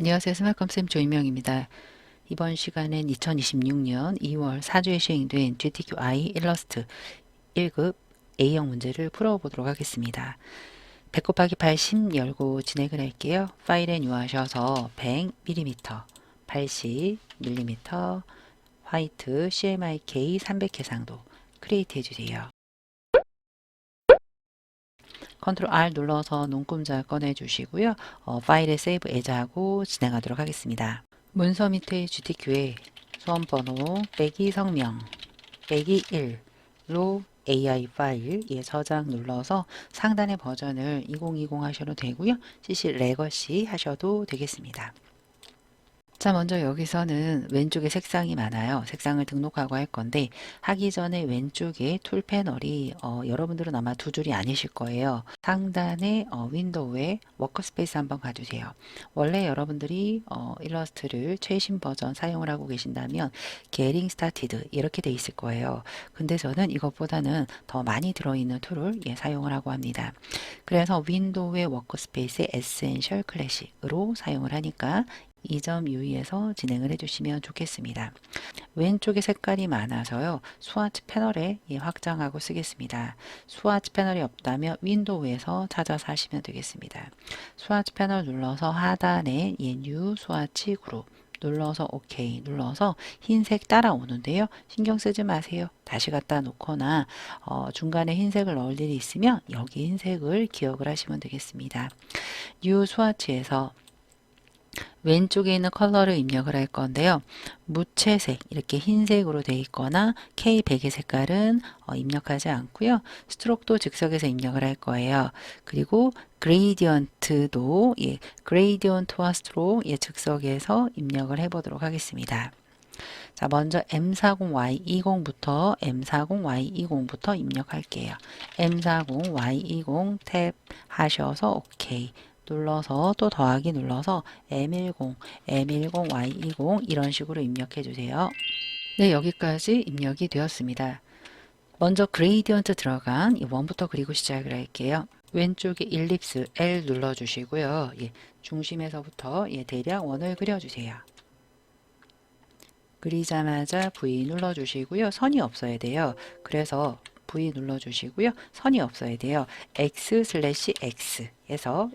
안녕하세요. 스마컴쌤 조인명입니다. 이번 시간엔 2026년 2월 4주에 시행된 GTQI 일러스트 1급 A형 문제를 풀어보도록 하겠습니다. 100 곱하기 80 열고 진행을 할게요. 파일에 뉴하셔서 100mm, 80mm, 화이트, CMYK 300 해상도 크리에이트 해주세요. 컨트롤 R 눌러서 눈금자 꺼내주시고요. 파일에 세이브 에즈하고 진행하도록 하겠습니다. 문서 밑에 GTQ에 수험번호 빼기 성명 빼기 1로 AI 파일에 저장 눌러서 상단의 버전을 2020 하셔도 되고요. CC 레거시 하셔도 되겠습니다. 자, 먼저 여기서는 왼쪽에 색상이 많아요. 색상을 등록하고 할 건데 하기 전에 왼쪽에 툴 패널이 여러분들은 아마 두 줄이 아니실 거예요. 상단에 윈도우에 워크스페이스 한번 가주세요. 원래 여러분들이 일러스트를 최신 버전 사용을 하고 계신다면 Getting Started 이렇게 돼 있을 거예요. 근데 저는 이것보다는 더 많이 들어있는 툴을 사용을 하고 합니다. 그래서 윈도우의 워크스페이스의 에센셜 클래식으로 사용을 하니까 이 점 유의해서 진행을 해주시면 좋겠습니다. 왼쪽에 색깔이 많아서요. 스와치 패널에 확장하고 쓰겠습니다. 스와치 패널이 없다면 윈도우에서 찾아서 하시면 되겠습니다. 스와치 패널 눌러서 하단에 뉴 스와치 그룹 눌러서 OK 눌러서 흰색 따라오는데요. 신경 쓰지 마세요. 다시 갖다 놓거나 중간에 흰색을 넣을 일이 있으면 여기 흰색을 기억을 하시면 되겠습니다. 뉴 스와치에서 왼쪽에 있는 컬러를 입력을 할 건데요. 무채색 이렇게 흰색으로 되어 있거나 K100의 색깔은 입력하지 않고요. 스트로크도 즉석에서 입력을 할 거예요. 그리고 그레이디언트도 그레이디언트와 스트로크 즉석에서 입력을 해 보도록 하겠습니다. 자, 먼저 M40Y20부터 M40Y20부터 입력할게요. M40Y20 탭 하셔서 OK 눌러서 또 더하기 눌러서 M10, M10Y20 이런 식으로 입력해 주세요. 네, 여기까지 입력이 되었습니다. 먼저 그레이디언트 들어간 이 원부터 그리고 시작을 할게요. 왼쪽에 일립스 L 눌러주시고요. 중심에서부터 대략 원을 그려주세요. 그리자마자 V 눌러주시고요. 선이 없어야 돼요. 그래서 V 눌러주시고요. 선이 없어야 돼요. X/X 해서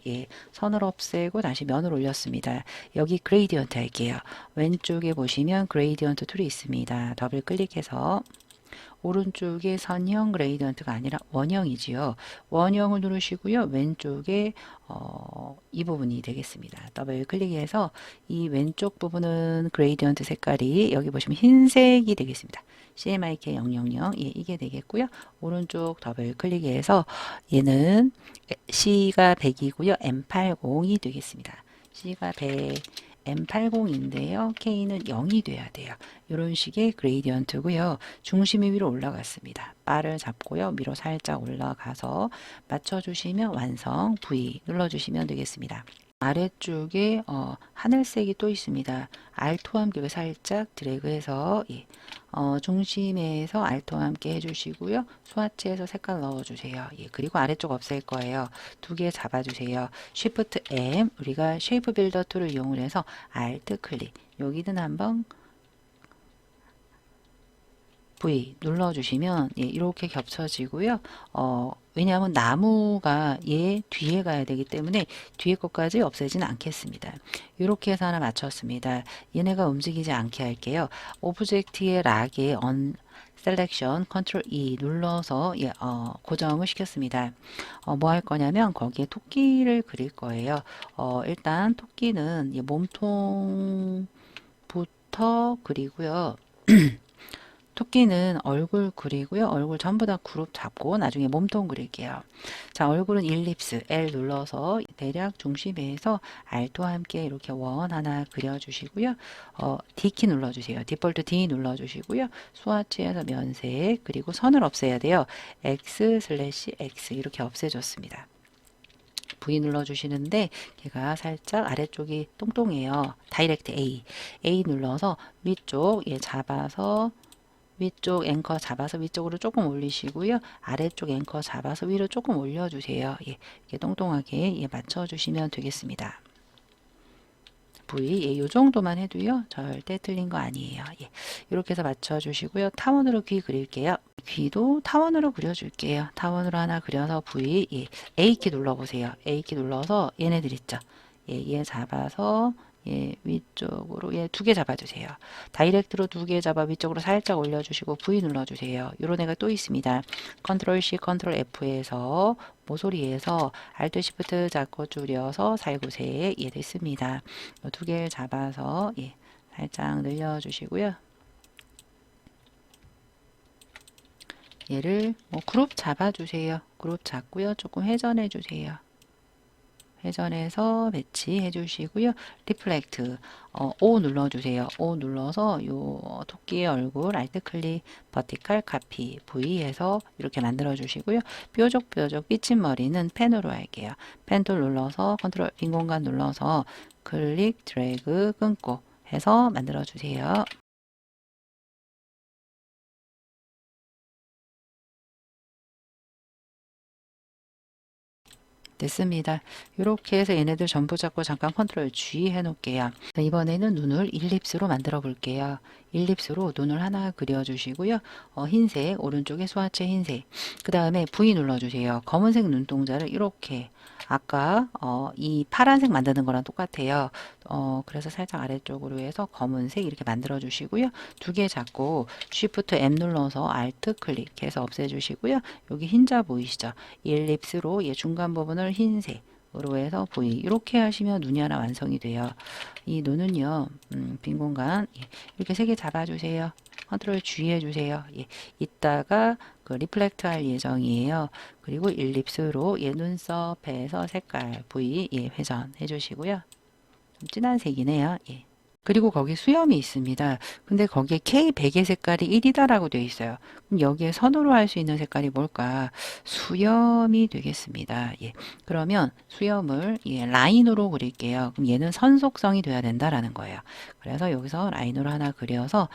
선을 없애고 다시 면을 올렸습니다. 여기 그레이디언트 할게요. 왼쪽에 보시면 그레이디언트 툴이 있습니다. 더블 클릭해서 오른쪽에 선형 그레이디언트가 아니라 원형이지요. 원형을 누르시고요. 왼쪽에 이 부분이 되겠습니다. 더블 클릭해서 이 왼쪽 부분은 그레이디언트 색깔이 여기 보시면 흰색이 되겠습니다. CMYK 000 이게 되겠고요. 오른쪽 더블 클릭해서 얘는 C가 100이고요. M80이 되겠습니다. C가 100 M80인데요. K는 0이 돼야 돼요. 이런 식의 그레이디언트고요. 중심이 위로 올라갔습니다. 바를 잡고요. 위로 살짝 올라가서 맞춰주시면 완성. V 눌러주시면 되겠습니다. 아래쪽에 하늘색이 또 있습니다. 알토와 함께 살짝 드래그해서 중심에서 알토와 함께 해주시고요. 스와치에서 색깔 넣어주세요. 그리고 아래쪽 없앨 거예요. 두 개 잡아주세요. Shift M 우리가 쉐이프 빌더 툴을 이용을 해서 Alt 클릭 여기는 한번 V 눌러주시면 이렇게 겹쳐지고요. 왜냐하면 나무가 얘 뒤에 가야 되기 때문에 뒤에 것까지 없애지는 않겠습니다. 이렇게 해서 하나 맞췄습니다. 얘네가 움직이지 않게 할게요. 오브젝트의 락에 셀렉션 컨트롤 E 눌러서 고정을 시켰습니다. 뭐 할 거냐면 거기에 토끼를 그릴 거예요. 일단 토끼는 몸통부터 그리고요. 토끼는 얼굴 그리고요. 얼굴 전부 다 그룹 잡고 나중에 몸통 그릴게요. 자, 얼굴은 일립스 L 눌러서 대략 중심에서 R토와 함께 이렇게 원 하나 그려주시고요. D키 눌러주세요. 디폴트 D 눌러주시고요. 스와치에서 면색 그리고 선을 없애야 돼요. X/X 이렇게 없애줬습니다. V 눌러주시는데 걔가 살짝 아래쪽이 똥똥해요. 다이렉트 A 눌러서 위쪽 잡아서 위쪽 앵커 잡아서 위쪽으로 조금 올리시고요. 아래쪽 앵커 잡아서 위로 조금 올려주세요. 이렇게 똥똥하게 맞춰주시면 되겠습니다. V, 예, 요 정도만 해도요, 절대 틀린 거 아니에요. 예, 이렇게 해서 맞춰주시고요. 타원으로 귀 그릴게요. 귀도 타원으로 그려줄게요. 타원으로 하나 그려서 V, 예, A키 눌러보세요. A키 눌러서 얘네들 있죠. 예, 얘 잡아서 예, 위쪽으로 예, 두 개 잡아주세요. 다이렉트로 두 개 잡아 위쪽으로 살짝 올려주시고 V 눌러주세요. 요런 애가 또 있습니다. 컨트롤 C, 컨트롤 F에서 모서리에서 Alt Shift 잡고 줄여서 살구세 예, 됐습니다. 두 개를 잡아서 예, 살짝 늘려주시고요. 얘를 뭐 그룹 잡아주세요. 그룹 잡고요. 조금 회전해 주세요. 회전해서 배치해 주시고요. 리플렉트 O 눌러주세요. O 눌러서 요 토끼의 얼굴 알트 클릭 버티컬 카피 V에서 이렇게 만들어 주시고요. 뾰족뾰족 삐친 머리는 펜으로 할게요. 펜 툴 눌러서 컨트롤 빈 공간 눌러서 클릭 드래그 끊고 해서 만들어 주세요. 됐습니다. 이렇게 해서 얘네들 전부 잡고 잠깐 컨트롤 G 해 놓을게요. 이번에는 눈을 일립스로 만들어 볼게요. 일립스로 눈을 하나 그려주시고요. 흰색, 오른쪽에 수화체 흰색. 그 다음에 V 눌러주세요. 검은색 눈동자를 이렇게 아까 이 파란색 만드는 거랑 똑같아요. 그래서 살짝 아래쪽으로 해서 검은색 이렇게 만들어 주시고요. 두 개 잡고 Shift M 눌러서 Alt 클릭해서 없애주시고요. 여기 흰자 보이시죠? 일립스로 얘 중간 부분을 흰색으로 해서 V 이렇게 하시면 눈이 하나 완성이 돼요. 이 눈은요, 빈 공간 이렇게 세 개 잡아주세요. 컨트롤 G 해주세요. 예, 이따가 그 리플렉트 할 예정이에요. 그리고 일립스로 얘 눈썹에서 색깔 V 예, 회전 해주시고요. 좀 진한 색이네요. 예. 그리고 거기 수염이 있습니다. 근데 거기에 K100의 색깔이 1이다라고 되어 있어요. 그럼 여기에 선호로 할 수 있는 색깔이 뭘까? 수염이 되겠습니다. 예. 그러면 수염을 예, 라인으로 그릴게요. 그럼 얘는 선속성이 돼야 된다라는 거예요. 그래서 여기서 라인으로 하나 그려서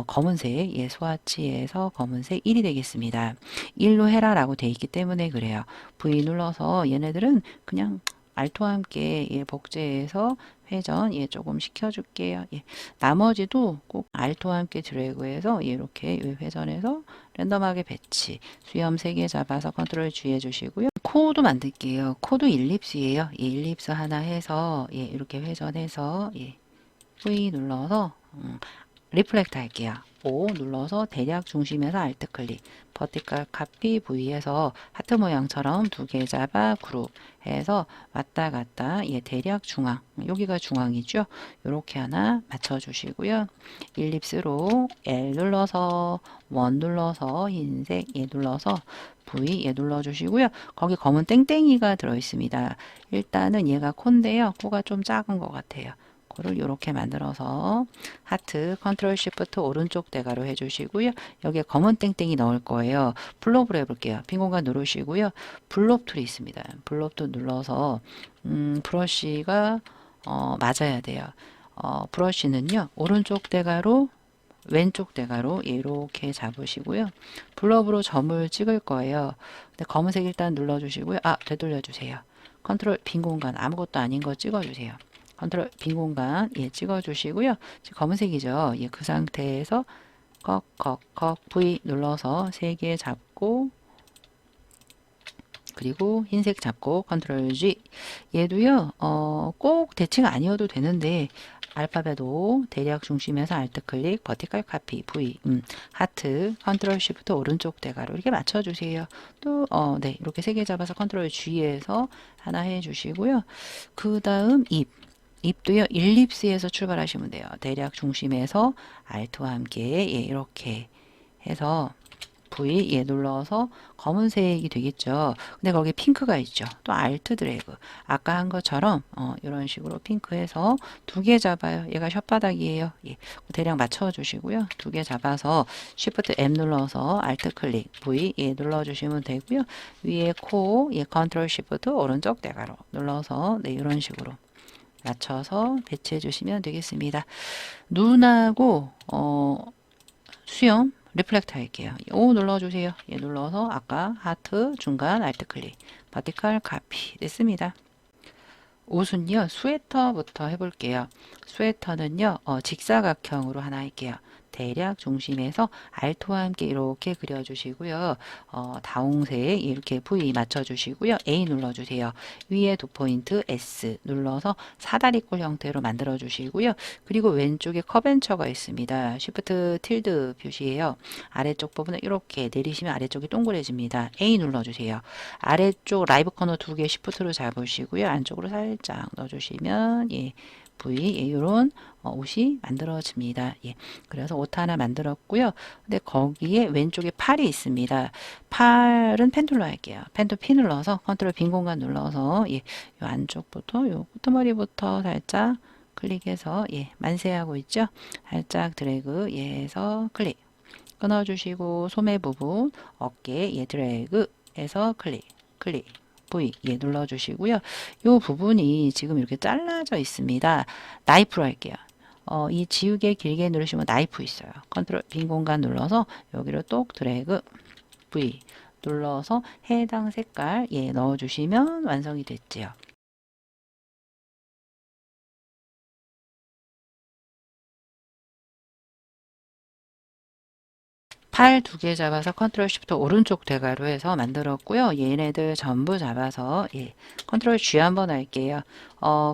검은색, 예, 스와치에서 검은색 1이 되겠습니다. 1로 해라라고 되어 있기 때문에 그래요. V 눌러서 얘네들은 그냥 알토와 함께 예, 복제해서 회전 예, 조금 시켜줄게요. 예, 나머지도 꼭 알토와 함께 드래그해서 이렇게 회전해서 랜덤하게 배치. 수염 3개 잡아서 컨트롤 G 해주시고요. 코도 만들게요. 코도 일립스예요. 예, 일립스 하나 해서 예, 이렇게 회전해서 예, V 눌러서 리플렉트 할게요. O 눌러서 대략 중심에서 Alt 클릭, 버티컬 카피 V에서 하트 모양처럼 두 개 잡아 그룹 해서 왔다 갔다 얘 대략 중앙, 여기가 중앙이죠. 이렇게 하나 맞춰 주시고요. 일립스로 L 눌러서 원 눌러서 흰색 얘 눌러서 V 얘 눌러 주시고요. 거기 검은 땡땡이가 들어 있습니다. 일단은 얘가 코인데요. 코가 좀 작은 것 같아요. 코를 이렇게 만들어서 하트 컨트롤 시프트 오른쪽 대가로 해주시고요. 여기에 검은 땡땡이 넣을 거예요. 블롭으로 해볼게요. 빈 공간 누르시고요. 블롭 툴이 있습니다. 블롭 툴 눌러서 브러쉬가 맞아야 돼요. 브러쉬는요. 오른쪽 대가로 왼쪽 대가로 이렇게 잡으시고요. 블럽으로 점을 찍을 거예요. 근데 검은색 일단 눌러주시고요. 되돌려 주세요. 컨트롤 빈 공간 아무것도 아닌 거 찍어주세요. 컨트롤 빈 공간 예 찍어주시고요. 지금 검은색이죠. 예, 그 상태에서 컥 V 눌러서 3개 잡고 그리고 흰색 잡고 컨트롤 G 얘도요 꼭 대칭 아니어도 되는데 알파벳 O 대략 중심에서 Alt 클릭 버티컬 카피 V 하트 컨트롤 쉬프트 오른쪽 대가로 이렇게 맞춰주세요. 또 네 이렇게 3개 잡아서 컨트롤 G에서 하나 해주시고요. 그 다음 입도요 일립스에서 출발하시면 돼요. 대략 중심에서 Alt와 함께 예, 이렇게 해서 V 예 눌러서 검은색이 되겠죠. 근데 거기 핑크가 있죠. 또 Alt 드래그 아까 한 것처럼 이런 식으로 핑크해서 두 개 잡아요. 얘가 혓바닥이에요. 예, 대략 맞춰 주시고요. 두 개 잡아서 Shift M 눌러서 Alt 클릭 V 예 눌러주시면 되고요. 위에 코 예 컨트롤 Shift 오른쪽 대가로 눌러서 네 이런 식으로 맞춰서 배치해 주시면 되겠습니다. 눈하고 수염 리플렉트 할게요. O 눌러주세요. 얘 눌러서 아까 하트 중간 알트 클릭 버티컬 카피 됐습니다. 옷은요, 스웨터부터 해볼게요. 스웨터는요, 직사각형으로 하나 할게요. 대략 중심에서 알토와 함께 이렇게 그려주시고요. 다홍색 이렇게 V 맞춰주시고요. A 눌러주세요. 위에 두 포인트 S 눌러서 사다리꼴 형태로 만들어 주시고요. 그리고 왼쪽에 커벤처가 있습니다. Shift 틸드 표시예요. 아래쪽 부분을 이렇게 내리시면 아래쪽이 동그래집니다. A 눌러주세요. 아래쪽 라이브 커너 두 개 Shift로 잡으시고요. 안쪽으로 살짝 넣어주시면 예. V 이런 옷이 만들어집니다. 예. 그래서 옷 하나 만들었고요. 근데 거기에 왼쪽에 팔이 있습니다. 팔은 펜툴로 할게요. 펜툴 P 눌러서 컨트롤 빈 공간 눌러서 예. 요 안쪽부터 요 끄트머리부터 살짝 클릭해서 예. 만세하고 있죠. 살짝 드래그 해서 클릭 끊어주시고 소매 부분 어깨 예 드래그해서 클릭 클릭 V 예 눌러주시고요. 이 부분이 지금 이렇게 잘라져 있습니다. 나이프로 할게요. 이 지우개 길게 누르시면 나이프 있어요. 컨트롤 빈 공간 눌러서 여기로 똑 드래그 V 눌러서 해당 색깔 예 넣어주시면 완성이 됐지요. 팔 두 개 잡아서 컨트롤 쉬프트 오른쪽 대괄호 해서 만들었고요. 얘네들 전부 잡아서 예, 컨트롤 G 한번 할게요.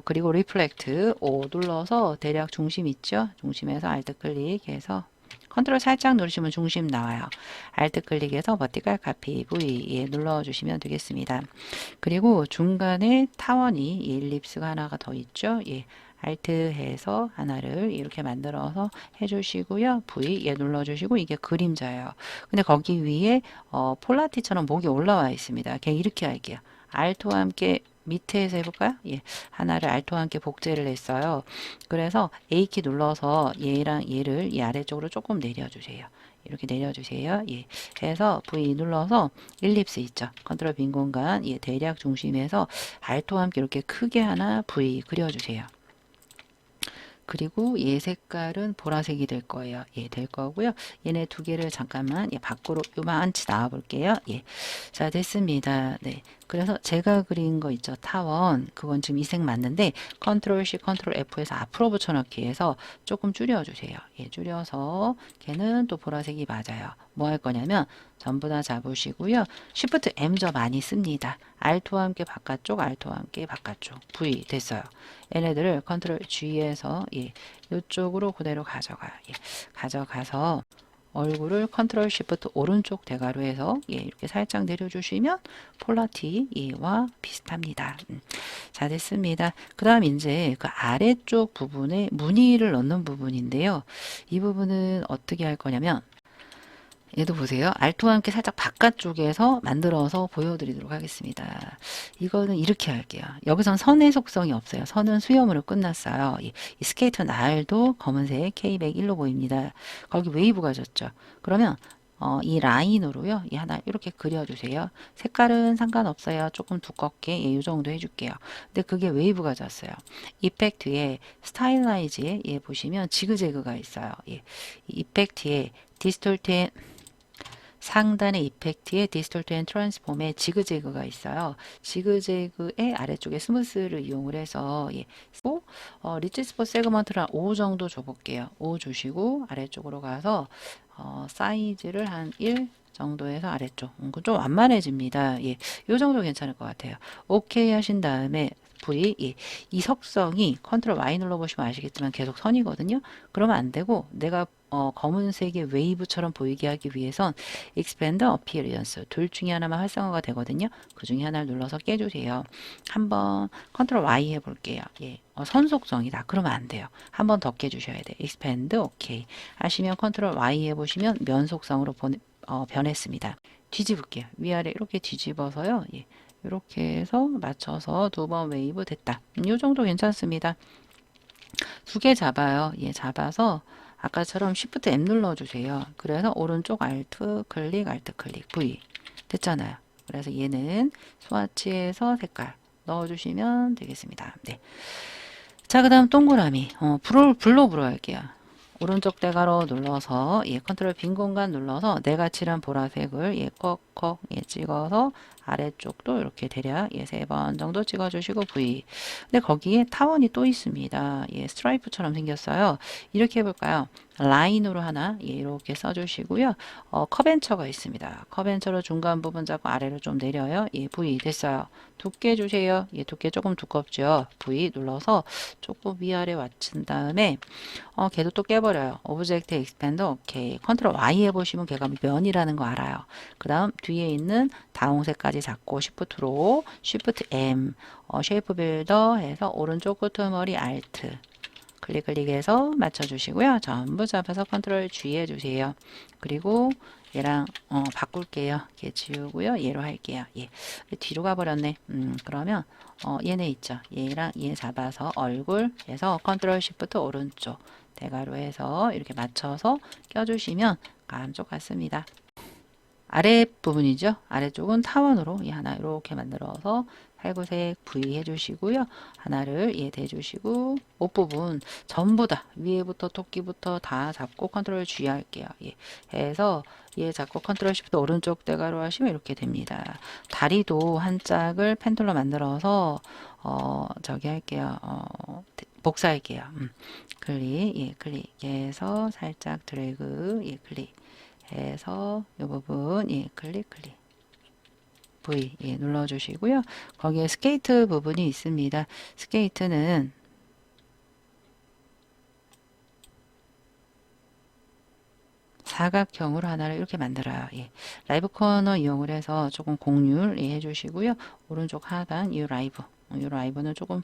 그리고 리플렉트 O 눌러서 대략 중심 있죠? 중심에서 알트 클릭해서 컨트롤 살짝 누르시면 중심 나와요. 알트 클릭해서 버티컬 카피 V 예, 눌러주시면 되겠습니다. 그리고 중간에 타원이 일립스가 하나가 더 있죠? 예. 알트 해서 하나를 이렇게 만들어서 해주시고요. V 예 눌러주시고 이게 그림자예요. 근데 거기 위에 폴라티처럼 목이 올라와 있습니다. 그냥 이렇게 할게요. 알트와 함께 밑에서 해볼까요? 예, 하나를 알토와 함께 복제를 했어요. 그래서 A키 눌러서 얘랑 얘를 이 아래쪽으로 조금 내려주세요. 이렇게 내려주세요. 예, 해서 V 눌러서 일립스 있죠. 컨트롤 빈 공간 예, 대략 중심에서 알토와 함께 이렇게 크게 하나 V 그려주세요. 그리고 얘 색깔은 보라색이 될 거예요. 예, 될 거고요. 얘네 두 개를 잠깐만 예, 밖으로 요만치 나와 볼게요. 예. 자, 됐습니다. 네. 그래서 제가 그린 거 있죠. 타원. 그건 지금 이 색 맞는데 컨트롤 C, 컨트롤 F에서 앞으로 붙여넣기 해서 조금 줄여주세요. 예, 줄여서 걔는 또 보라색이 맞아요. 뭐 할 거냐면 전부 다 잡으시고요. Shift M 저 많이 씁니다. Alt와 함께 바깥쪽, Alt와 함께 바깥쪽. V 됐어요. 얘네들을 컨트롤 G에서 예, 이쪽으로 그대로 가져가요. 예, 가져가서 얼굴을 컨트롤 시프트 오른쪽 대괄호에서 예, 이렇게 살짝 내려주시면 폴라티와 비슷합니다. 자, 됐습니다. 그 다음 이제 그 아래쪽 부분에 무늬를 넣는 부분인데요. 이 부분은 어떻게 할 거냐면 얘도 보세요. 알토와 함께 살짝 바깥쪽에서 만들어서 보여드리도록 하겠습니다. 이거는 이렇게 할게요. 여기선 선의 속성이 없어요. 선은 수염으로 끝났어요. 이 스케이트 날도 검은색 K101로 보입니다. 거기 웨이브가 졌죠. 그러면 이 라인으로요. 이 하나 이렇게 그려주세요. 색깔은 상관없어요. 조금 두껍게 이 정도 해줄게요. 근데 그게 웨이브가 졌어요. 이펙트에 스타일라이즈에 예, 보시면 지그재그가 있어요. 예, 이펙트에 디스톨트 상단의 이펙트에 디스톨트 앤 트랜스폼에 지그재그가 있어요. 지그재그의 아래쪽에 스무스를 이용을 해서 예. 리치 스포 세그먼트를 한 5 정도 줘볼게요. 5 주시고 아래쪽으로 가서 사이즈를 한 1 정도에서 아래쪽 좀 완만해집니다. 예, 요 정도 괜찮을 것 같아요. 오케이 하신 다음에 V 이 석성이 컨트롤 Y 눌러보시면 아시겠지만 계속 선이거든요. 그러면 안 되고 내가 검은색의 웨이브처럼 보이게 하기 위해선 Expand Appearance 둘 중에 하나만 활성화가 되거든요. 그 중에 하나를 눌러서 깨주세요. 한번 컨트롤 Y 해볼게요. 예, 선 속성이다. 그러면 안 돼요. 한 번 더 깨주셔야 돼. Expand OK 하시면 컨트롤 Y 해보시면 면 속성으로 변했습니다. 뒤집을게요. 위아래 이렇게 뒤집어서요. 예. 이렇게 해서 맞춰서 두 번 웨이브 됐다. 이 정도 괜찮습니다. 두 개 잡아요. 예, 잡아서 아까처럼 Shift M 눌러주세요. 그래서 오른쪽 Alt 클릭, Alt 클릭 V 됐잖아요. 그래서 얘는 스와치에서 색깔 넣어주시면 되겠습니다. 네. 자, 그 다음 동그라미 블로 할게요. 오른쪽 대괄호 눌러서 예, 컨트롤 빈 공간 눌러서 내가 칠한 보라색을 예, 꼭 덜컥 예, 찍어서 아래쪽도 이렇게 대략 예, 3번 정도 찍어주시고 V. 근데 거기에 타원이 또 있습니다. 예, 스트라이프처럼 생겼어요. 이렇게 해볼까요? 라인으로 하나 예, 이렇게 써주시고요. 커벤처가 있습니다. 커벤처로 중간 부분 잡고 아래로 좀 내려요. 예, V 됐어요. 두께 주세요. 예, 두께 조금 두껍죠. V 눌러서 조금 위아래 맞춘 다음에 걔도 또 깨버려요. 오브젝트 익스펜더 오케이. 컨트롤 Y 해보시면 걔가 면이라는 거 알아요. 그 다음 뒤에 있는 다홍색까지 잡고 Shift로 Shift M 쉐이프 빌더 해서 오른쪽 끄트머리 Alt 클릭해서 맞춰주시고요. 전부 잡아서 컨트롤 G 해주세요. 그리고 얘랑 바꿀게요. 얘 지우고요. 얘로 할게요. 예. 뒤로 가버렸네. 그러면 얘네 있죠. 얘랑 얘 잡아서 얼굴 해서 컨트롤 Shift 오른쪽 대괄호 해서 이렇게 맞춰서 껴주시면 감쪽 같습니다. 아랫부분이죠. 아래쪽은 타원으로 이 하나 이렇게 만들어서 살구색 V 해주시고요. 하나를 대주시고 옷부분 전부 다 위에부터 토끼부터 다 잡고 컨트롤 G 할게요. 예. 해서 얘 잡고 컨트롤 Shift 오른쪽 대괄호 하시면 이렇게 됩니다. 다리도 한 짝을 펜툴로 만들어서 저기 할게요. 복사할게요. 클릭, 예, 클릭해서 살짝 드래그, 예, 클릭. 해서 이 부분 예 클릭 V 예 눌러주시고요. 거기에 스케이트 부분이 있습니다. 스케이트는 사각형으로 하나를 이렇게 만들어요. 예. 라이브 코너 이용을 해서 조금 공률 예, 해주시고요. 오른쪽 하단 이 라이브는 조금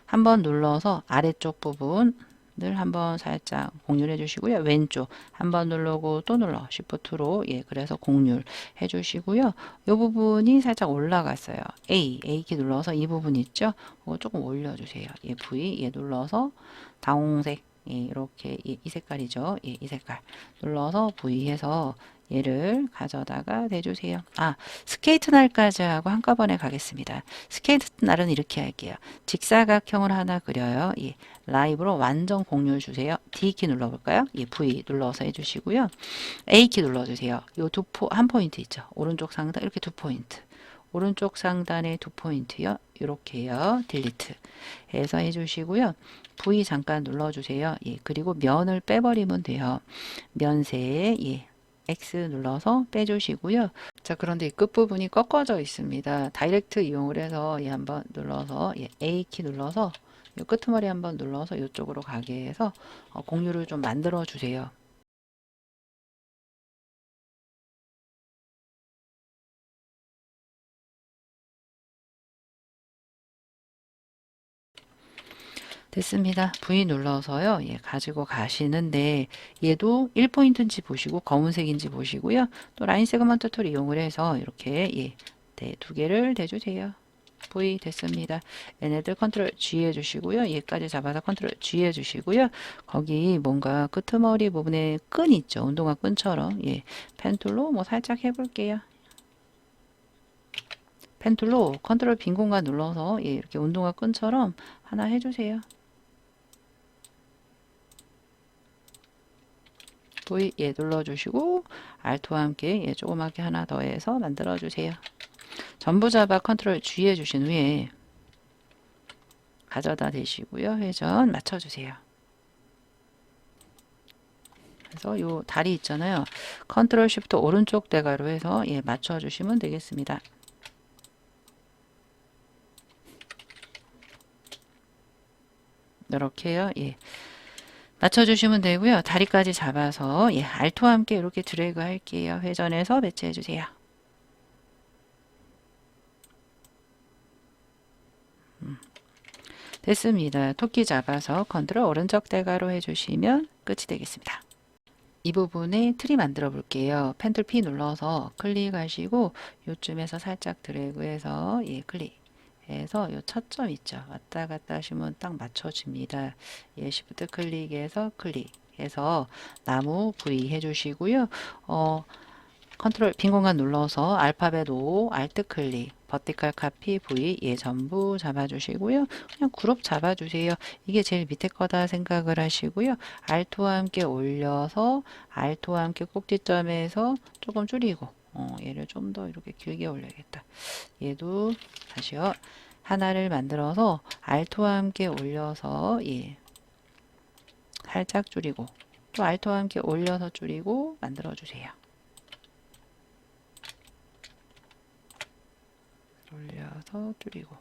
한번 눌러서 아래쪽 부분 늘 한번 살짝 공률해 주시고요. 왼쪽 한번 누르고 또 눌러 Shift로 예 그래서 공률 해 주시고요. 이 부분이 살짝 올라갔어요. A키 눌러서 이 부분 있죠? 그거 조금 올려 주세요. 예 V 예 눌러서 다홍색 예, 이렇게 예, 이 색깔이죠. 예, 이 색깔 눌러서 V 해서 얘를 가져다가 대주세요. 스케이트 날까지 하고 한꺼번에 가겠습니다. 스케이트 날은 이렇게 할게요. 직사각형을 하나 그려요. 예, 라이브로 완전 공률 주세요. D키 눌러볼까요? 예, V 눌러서 해주시고요. A키 눌러주세요. 요 한 포인트 있죠. 오른쪽 상단 이렇게 2포인트. 오른쪽 상단에 2포인트요. 이렇게요. 딜리트 해서 해주시고요. V 잠깐 눌러주세요. 예, 그리고 면을 빼버리면 돼요. 면색 예, X 눌러서 빼주시고요. 자, 그런데 이 끝부분이 꺾어져 있습니다. 다이렉트 이용을 해서 예, 한번 눌러서 예, A키 눌러서 이 끄트머리 한번 눌러서 이쪽으로 가게 해서 공유를 좀 만들어 주세요. 됐습니다. V 눌러서요. 예, 가지고 가시는데 얘도 1포인트인지 보시고 검은색인지 보시고요. 또 라인 세그먼트 툴 이용을 해서 이렇게 예, 네, 두 개를 대주세요. V 됐습니다. 얘네들 컨트롤 G 해주시고요. 얘까지 잡아서 컨트롤 G 해주시고요. 거기 뭔가 끄트머리 부분에 끈 있죠. 운동화 끈처럼 예, 펜툴로 뭐 살짝 해볼게요. 펜툴로 컨트롤 빈 공간 눌러서 예, 이렇게 운동화 끈처럼 하나 해주세요. V 예 눌러주시고 Alt와 함께 예 조그맣게 하나 더해서 만들어주세요. 전부 잡아 컨트롤 G 해주신 후에 가져다 대시고요. 회전 맞춰주세요. 그래서 요 다리 있잖아요. 컨트롤 쉬프트 오른쪽 대괄호 해서 예 맞춰주시면 되겠습니다. 이렇게요. 예. 맞춰주시면 되고요. 다리까지 잡아서 예, Alt와 함께 이렇게 드래그 할게요. 회전해서 배치해 주세요. 됐습니다. 토끼 잡아서 컨트롤 오른쪽 대괄호 해주시면 끝이 되겠습니다. 이 부분에 트리 만들어 볼게요. 펜툴 P 눌러서 클릭하시고 요쯤에서 살짝 드래그해서 예, 클릭. 해서 요 첫 점 있죠. 왔다 갔다 하시면 딱 맞춰집니다. 예, Shift 클릭해서 클릭해서 나무 V 해주시고요. 컨트롤 빈 공간 눌러서 알파벳 O, Alt 클릭, 버티컬 카피 V 예 전부 잡아주시고요. 그냥 그룹 잡아주세요. 이게 제일 밑에 거다 생각을 하시고요. Alt와 함께 올려서 Alt와 함께 꼭지점에서 조금 줄이고 얘를 좀 더 이렇게 길게 올려야겠다. 얘도 다시요. 하나를 만들어서 알토와 함께 올려서 살짝 줄이고 또 알토와 함께 올려서 줄이고 만들어 주세요. 올려서 줄이고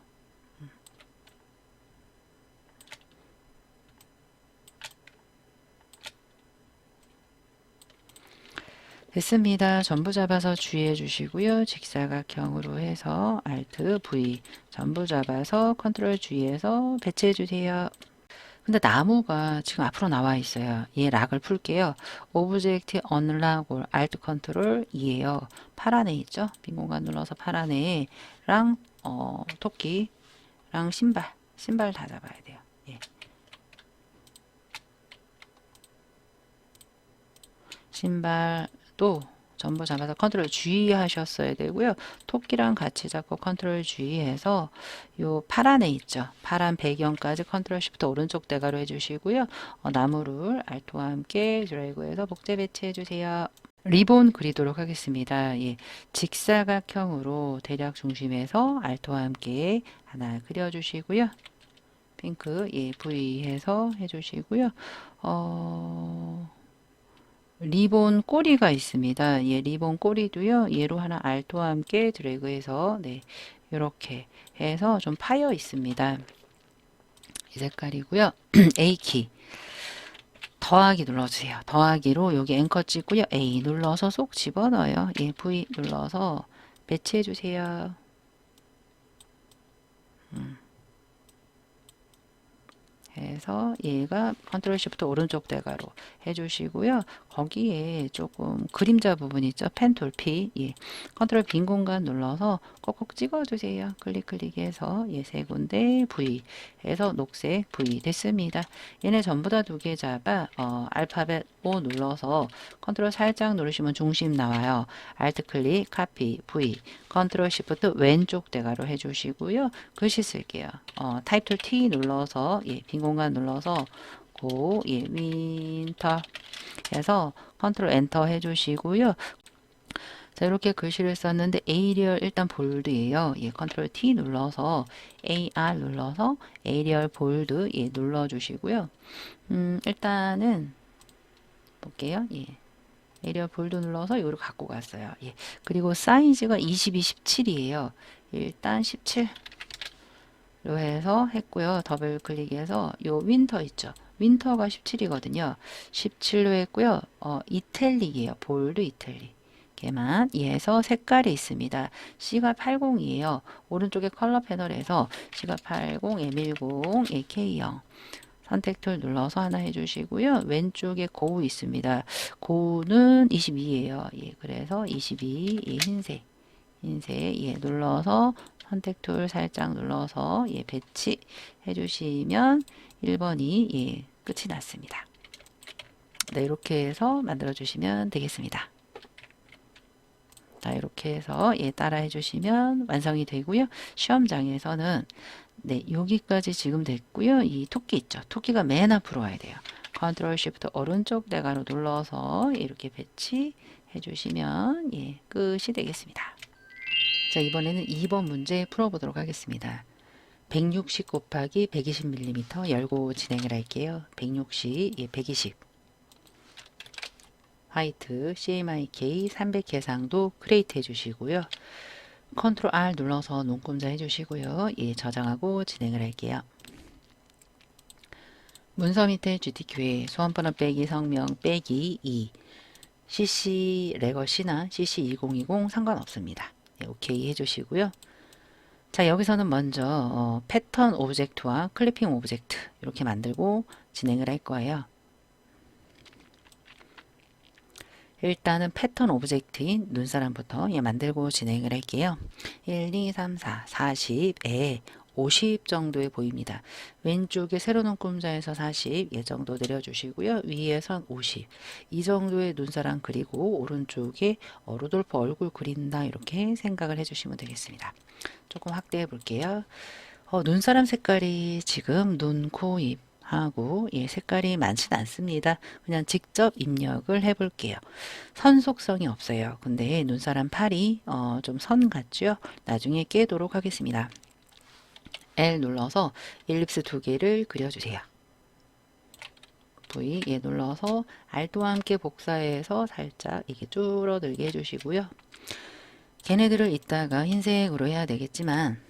됐습니다. 전부 잡아서 주의해 주시고요. 직사각형으로 해서 Alt V 전부 잡아서 컨트롤 G에서 배치해 주세요. 근데 나무가 지금 앞으로 나와 있어요. 얘 락을 풀게요. 오브젝트 언락 Alt 컨트롤 2에요. 파란 애 있죠? 빈 공간 눌러서 파란 애랑 토끼랑 신발 다 잡아야 돼요. 예. 신발도 전부 잡아서 컨트롤 G 하셨어야 되고요. 토끼랑 같이 잡고 컨트롤 G 해서 요 파란 애 있죠. 파란 배경까지 컨트롤 Shift 오른쪽 대가로 해주시고요. 나무를 알토와 함께 드래그해서 복제 배치해 주세요. 리본 그리도록 하겠습니다. 예, 직사각형으로 대략 중심에서 알토와 함께 하나 그려주시고요. 핑크 V 해서 해주시고요. 리본 꼬리가 있습니다. 리본 꼬리도요. 얘로 하나 알토와 함께 드래그해서 이렇게 해서 좀 파여 있습니다. 이 색깔이고요. A키 더하기 눌러주세요. 더하기로 여기 앵커 찍고요. A 눌러서 쏙 집어넣어요. V 눌러서 배치해 주세요. 해서 얘가 컨트롤 시프트 오른쪽 대가로 해주시고요. 거기에 조금 그림자 부분 있죠. 펜툴 P 컨트롤 빈 공간 눌러서 꼭꼭 찍어주세요. 클릭해서 세 군데 V 해서 녹색 V 됐습니다. 얘네 전부 다 두 개 잡아 알파벳 O 눌러서 컨트롤 살짝 누르시면 중심 나와요. 알트 클릭 카피 V 컨트롤 시프트 왼쪽 대가로 해주시고요. 글씨 쓸게요. 타입 T 눌러서 빈 공간 눌러서 윈터 해서 컨트롤 엔터 해주시고요. 자, 이렇게 글씨를 썼는데 에이리얼 일단 볼드예요. 컨트롤 T 눌러서 AR 눌러서 에이리얼 볼드 눌러주시고요. 일단은 볼게요. 에리얼 볼드 눌러서 이거를 갖고 갔어요. 그리고 사이즈가 22, 17이에요. 일단 17로 해서 했고요. 더블 클릭해서 요 윈터 있죠. 윈터가 17이거든요. 17로 했고요. 이탈릭이에요. 볼드 이탈릭. 걔만 이해서 색깔이 있습니다. C가 80이에요. 오른쪽에 컬러 패널에서 C가 80, M10, K0 선택 툴 눌러서 하나 해주시고요. 왼쪽에 고우 있습니다. 고우는 22예요. 그래서 22 흰색 눌러서 선택 툴 살짝 눌러서 배치 해주시면 1번이 끝이 났습니다. 네, 이렇게 해서 만들어 주시면 되겠습니다. 자, 이렇게 해서 따라 해주시면 완성이 되고요. 시험장에서는 여기까지 지금 됐고요. 이 토끼 있죠. 토끼가 맨 앞으로 와야 돼요. 컨트롤 시프트 오른쪽 대가로 눌러서 이렇게 배치해 주시면 끝이 되겠습니다. 자, 이번에는 2번 문제 풀어보도록 하겠습니다. 160 곱하기 120mm 열고 진행을 할게요. 160, 120 화이트 CMYK 300 해상도 크레이트 해주시고요. 컨트롤 R 눌러서 눈금자 해주시고요. 저장하고 진행을 할게요. 문서 밑에 GTQ에 소원번호 빼기 성명 빼기 2 CC 레거시나 CC2020 상관없습니다. 오케이 해주시고요. 자, 여기서는 먼저 패턴 오브젝트와 클리핑 오브젝트 이렇게 만들고 진행을 할 거예요. 일단은 패턴 오브젝트인 눈사람부터 만들고 진행을 할게요. 1, 2, 3, 4, 40에 50 정도에 보입니다. 왼쪽에 세로 눈금자에서 40 정도 내려주시고요. 위에선 50 이 정도의 눈사람 그리고 오른쪽에 루돌프 얼굴 그린다 이렇게 생각을 해주시면 되겠습니다. 조금 확대해 볼게요. 눈사람 색깔이 지금 눈, 코, 입 하고 예, 색깔이 많진 않습니다. 그냥 직접 입력을 해 볼게요. 선 속성이 없어요. 근데 눈사람 팔이 좀 선 같죠? 나중에 깨도록 하겠습니다. L 눌러서 엘립스 두 개를 그려주세요. V 예 눌러서 R도와 함께 복사해서 살짝 이게 줄어들게 해주시고요. 걔네들을 이따가 흰색으로 해야 되겠지만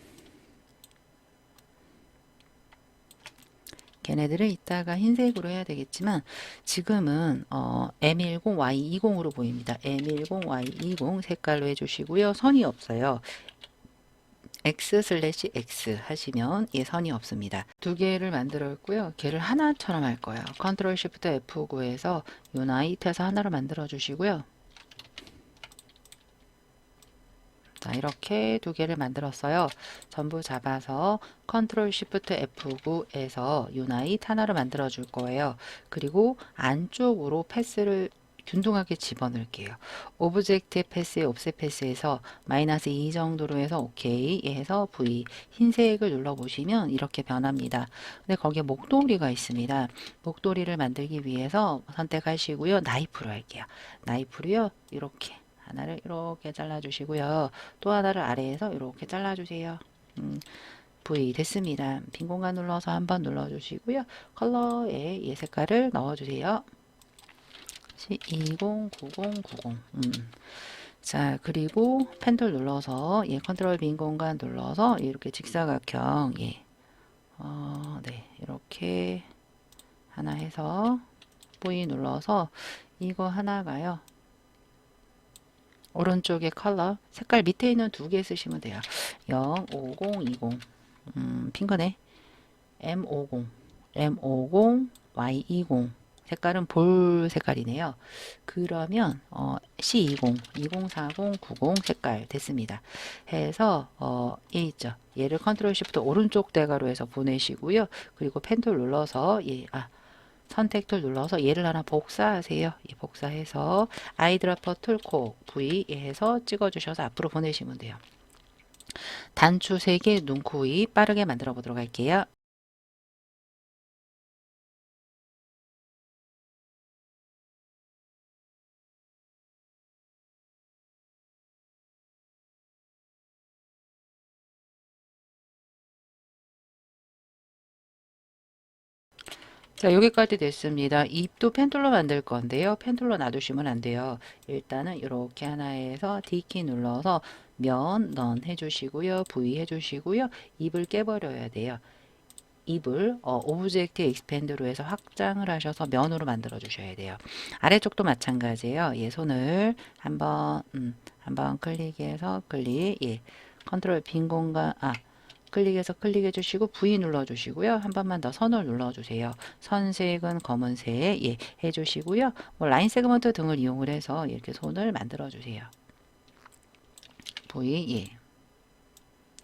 걔네들을 이따가 흰색으로 해야 되겠지만 지금은 M10Y20으로 보입니다. M10Y20 색깔로 해주시고요. 선이 없어요. X/X 하시면 예, 선이 없습니다. 두 개를 만들었고요. 걔를 하나처럼 할 거예요. 컨트롤 쉬프트 F9에서 유나이트해서 하나로 만들어 주시고요. 자, 이렇게 두 개를 만들었어요. 전부 잡아서 컨트롤 쉬프트 F9에서 유나이트 하나로 만들어 줄 거예요. 그리고 안쪽으로 패스를 균등하게 집어넣을게요. 오브젝트 패스에 옵셋 패스에서 -2 정도로 해서 오케이 해서 V 흰색을 눌러보시면 이렇게 변합니다. 근데 거기에 목도리가 있습니다. 목도리를 만들기 위해서 선택하시고요. 나이프로 할게요. 나이프로요. 이렇게 하나를 이렇게 잘라주시고요. 또 하나를 아래에서 이렇게 잘라주세요. V 됐습니다. 빈 공간 눌러서 한번 눌러주시고요. 컬러에 이 색깔을 넣어주세요. 209090 자, 그리고 펜툴 눌러서 예, 컨트롤 빈 공간 눌러서 이렇게 직사각형 예, 네, 이렇게 하나 해서 V 눌러서 이거 하나가요. 오른쪽에 컬러 색깔 밑에 있는 두 개 쓰시면 돼요. 05020 핑크네. M50 Y20 색깔은 볼 색깔이네요. 그러면 C20 2040 90 색깔 됐습니다. 해서 얘 있죠. 얘를 컨트롤 쉬프트 오른쪽 대괄호 해서 보내시고요. 그리고 펜툴 눌러서 선택 툴 눌러서 얘를 하나 복사하세요. 복사해서 아이드라퍼 툴콕 V 해서 찍어주셔서 앞으로 보내시면 돼요. 단추 3개, 눈, 코, 입 빠르게 만들어 보도록 할게요. 자, 여기까지 됐습니다. 입도 펜툴로 만들 건데요. 펜툴로 놔두시면 안 돼요. 일단은 이렇게 하나에서 D키 눌러서 넌 해주시고요. V 해주시고요. 입을 깨버려야 돼요. 입을 오브젝트 익스펜드로 해서 확장을 하셔서 면으로 만들어 주셔야 돼요. 아래쪽도 마찬가지예요. 손을 한번 클릭해서 클릭, 컨트롤 빈 공간, 클릭해서 클릭해 주시고 V 눌러 주시고요. 한 번만 더 선을 눌러 주세요. 선색은 검은색 해 주시고요. 라인 세그먼트 등을 이용을 해서 이렇게 손을 만들어 주세요. V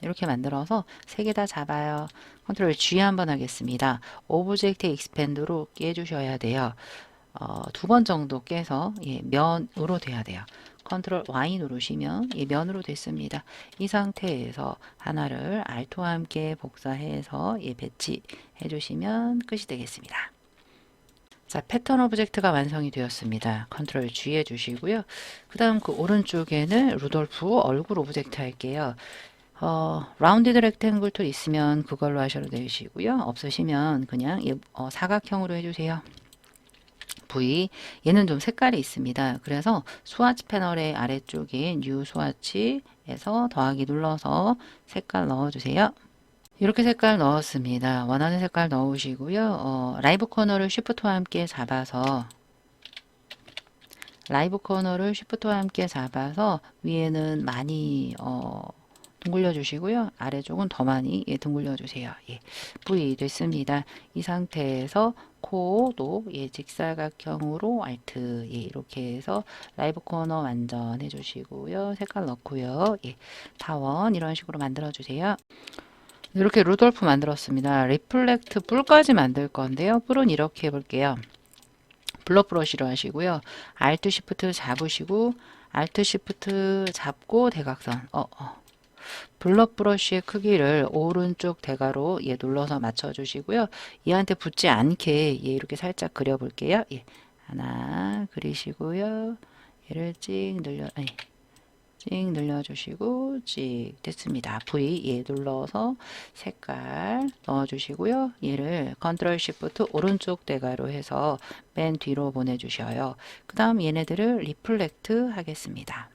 이렇게 만들어서 세 개 다 잡아요. 컨트롤 G 한번 하겠습니다. 오브젝트 익스펜드로 깨주셔야 돼요. 두 번 정도 깨서 면으로 돼야 돼요. 컨트롤 Y 누르시면 면으로 됐습니다. 이 상태에서 하나를 Alt와 함께 복사해서 배치해 주시면 끝이 되겠습니다. 자, 패턴 오브젝트가 완성이 되었습니다. 컨트롤 G 해주시고요. 그 다음 그 오른쪽에는 루돌프 얼굴 오브젝트 할게요. 라운드 렉탱글 툴 있으면 그걸로 하셔도 되시고요. 없으시면 그냥 사각형으로 해주세요. V 얘는 좀 색깔이 있습니다. 그래서 스와치 패널의 아래쪽에 뉴 스와치에서 더하기 눌러서 색깔 넣어주세요. 이렇게 색깔 넣었습니다. 원하는 색깔 넣으시고요. 라이브 코너를 쉬프트와 함께 잡아서 위에는 많이 둥글려 주시고요. 아래쪽은 더 많이 둥글려 주세요. V 됐습니다. 이 상태에서 코도 직사각형으로 Alt 이렇게 해서 라이브 코너 완전 해주시고요. 색깔 넣고요. 타원 이런 식으로 만들어 주세요. 이렇게 루돌프 만들었습니다. 리플렉트 뿔까지 만들 건데요. 뿔은 이렇게 해볼게요. 블러 브러쉬로 하시고요. Alt Shift 잡으시고 Alt Shift 잡고 대각선 블러 브러쉬의 크기를 오른쪽 대가로 눌러서 맞춰 주시고요. 얘한테 붙지 않게 이렇게 살짝 그려 볼게요. 하나 그리시고요. 얘를 찍 늘려주시고 찍 됐습니다. V 눌러서 색깔 넣어주시고요. 얘를 컨트롤 시프트 오른쪽 대가로 해서 맨 뒤로 보내주셔요. 그 다음 얘네들을 리플렉트 하겠습니다.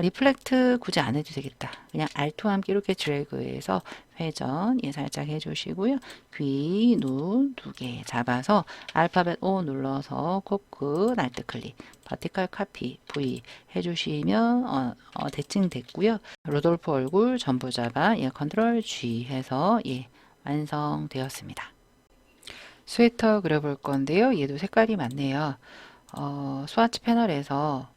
리플렉트 굳이 안 해도 되겠다. 그냥 Alt와 함께 이렇게 드래그해서 회전 살짝 해주시고요. 귀, 눈 두 개 잡아서 알파벳 O 눌러서 코끝 Alt 클릭, 버티컬 카피 V 해주시면 대칭 됐고요. 루돌프 얼굴 전부 잡아 컨트롤 G 해서 완성되었습니다. 스웨터 그려볼 건데요. 얘도 색깔이 많네요. 스와치 패널에서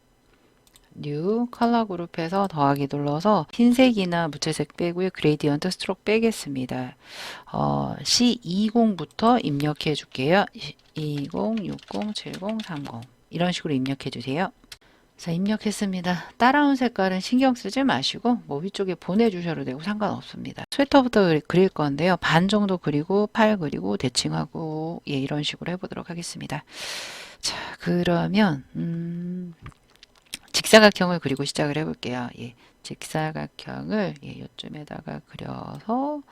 뉴 컬러 그룹에서 더하기 눌러서 흰색이나 무채색 빼고요. 그레이디언트 스트로크 빼겠습니다. C20부터 입력해 줄게요. 20, 60, 70, 30 이런 식으로 입력해 주세요. 자, 입력했습니다. 따라온 색깔은 신경 쓰지 마시고 위쪽에 보내주셔도 되고 상관없습니다. 스웨터부터 그릴 건데요. 반 정도 그리고 팔 그리고 대칭하고 이런 식으로 해보도록 하겠습니다. 자, 그러면 직사각형을 그리고 시작을 해볼게요. 직사각형을 요쯤에다가 그려서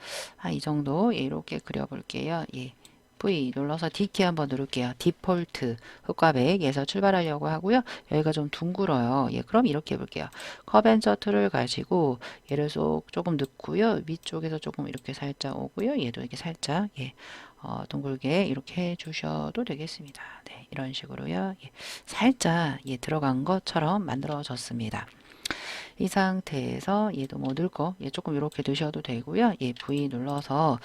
이 정도 이렇게 그려볼게요. V 눌러서 D키 한번 누를게요. 디폴트 흑과백에서 출발하려고 하고요. 여기가 좀 둥글어요. 그럼 이렇게 해볼게요. 컵앤서 툴을 가지고 얘를 조금 넣고요. 위쪽에서 조금 이렇게 살짝 오고요. 얘도 이렇게 살짝 둥글게 이렇게 해주셔도 되겠습니다. 네, 이런 식으로요. 살짝 들어간 것처럼 만들어졌습니다. 이 상태에서 얘도 넣을 거 조금 이렇게 넣으셔도 되고요. V 눌러서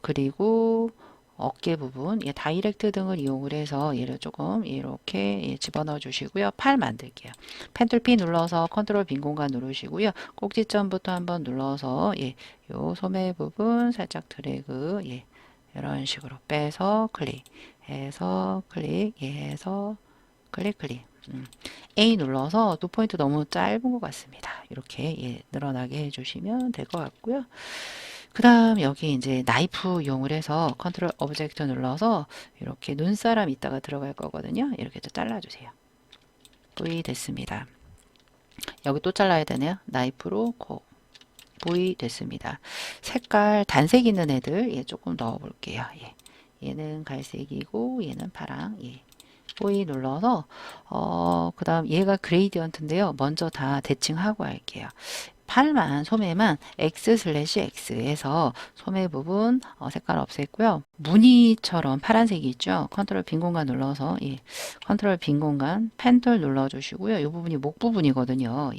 그리고 어깨 부분, 다이렉트 등을 이용을 해서 얘를 조금 이렇게 집어넣어 주시고요. 팔 만들게요. 펜툴 P 눌러서 컨트롤 빈 공간 누르시고요. 꼭지점부터 한번 눌러서 요 소매 부분 살짝 드래그 이런 식으로 빼서 클릭해서 클릭해서 클릭 A 눌러서 두 포인트 너무 짧은 것 같습니다. 이렇게 늘어나게 해주시면 될 것 같고요. 그 다음 여기 이제 나이프 이용을 해서 컨트롤 오브젝트 눌러서 이렇게 눈사람 있다가 들어갈 거거든요. 이렇게 또 잘라주세요. V 됐습니다. 여기 또 잘라야 되네요. 나이프로 V 됐습니다. 색깔 단색 있는 애들 조금 넣어 볼게요. 얘는 갈색이고 얘는 파랑. V 눌러서 그 다음 얘가 그레이디언트인데요. 먼저 다 대칭하고 할게요. 팔만 소매만 X/X에서 소매 부분 색깔 없앴고요. 무늬처럼 파란색이 있죠. 컨트롤 빈 공간 눌러서 컨트롤 빈 공간 펜툴 눌러주시고요. 이 부분이 목 부분이거든요.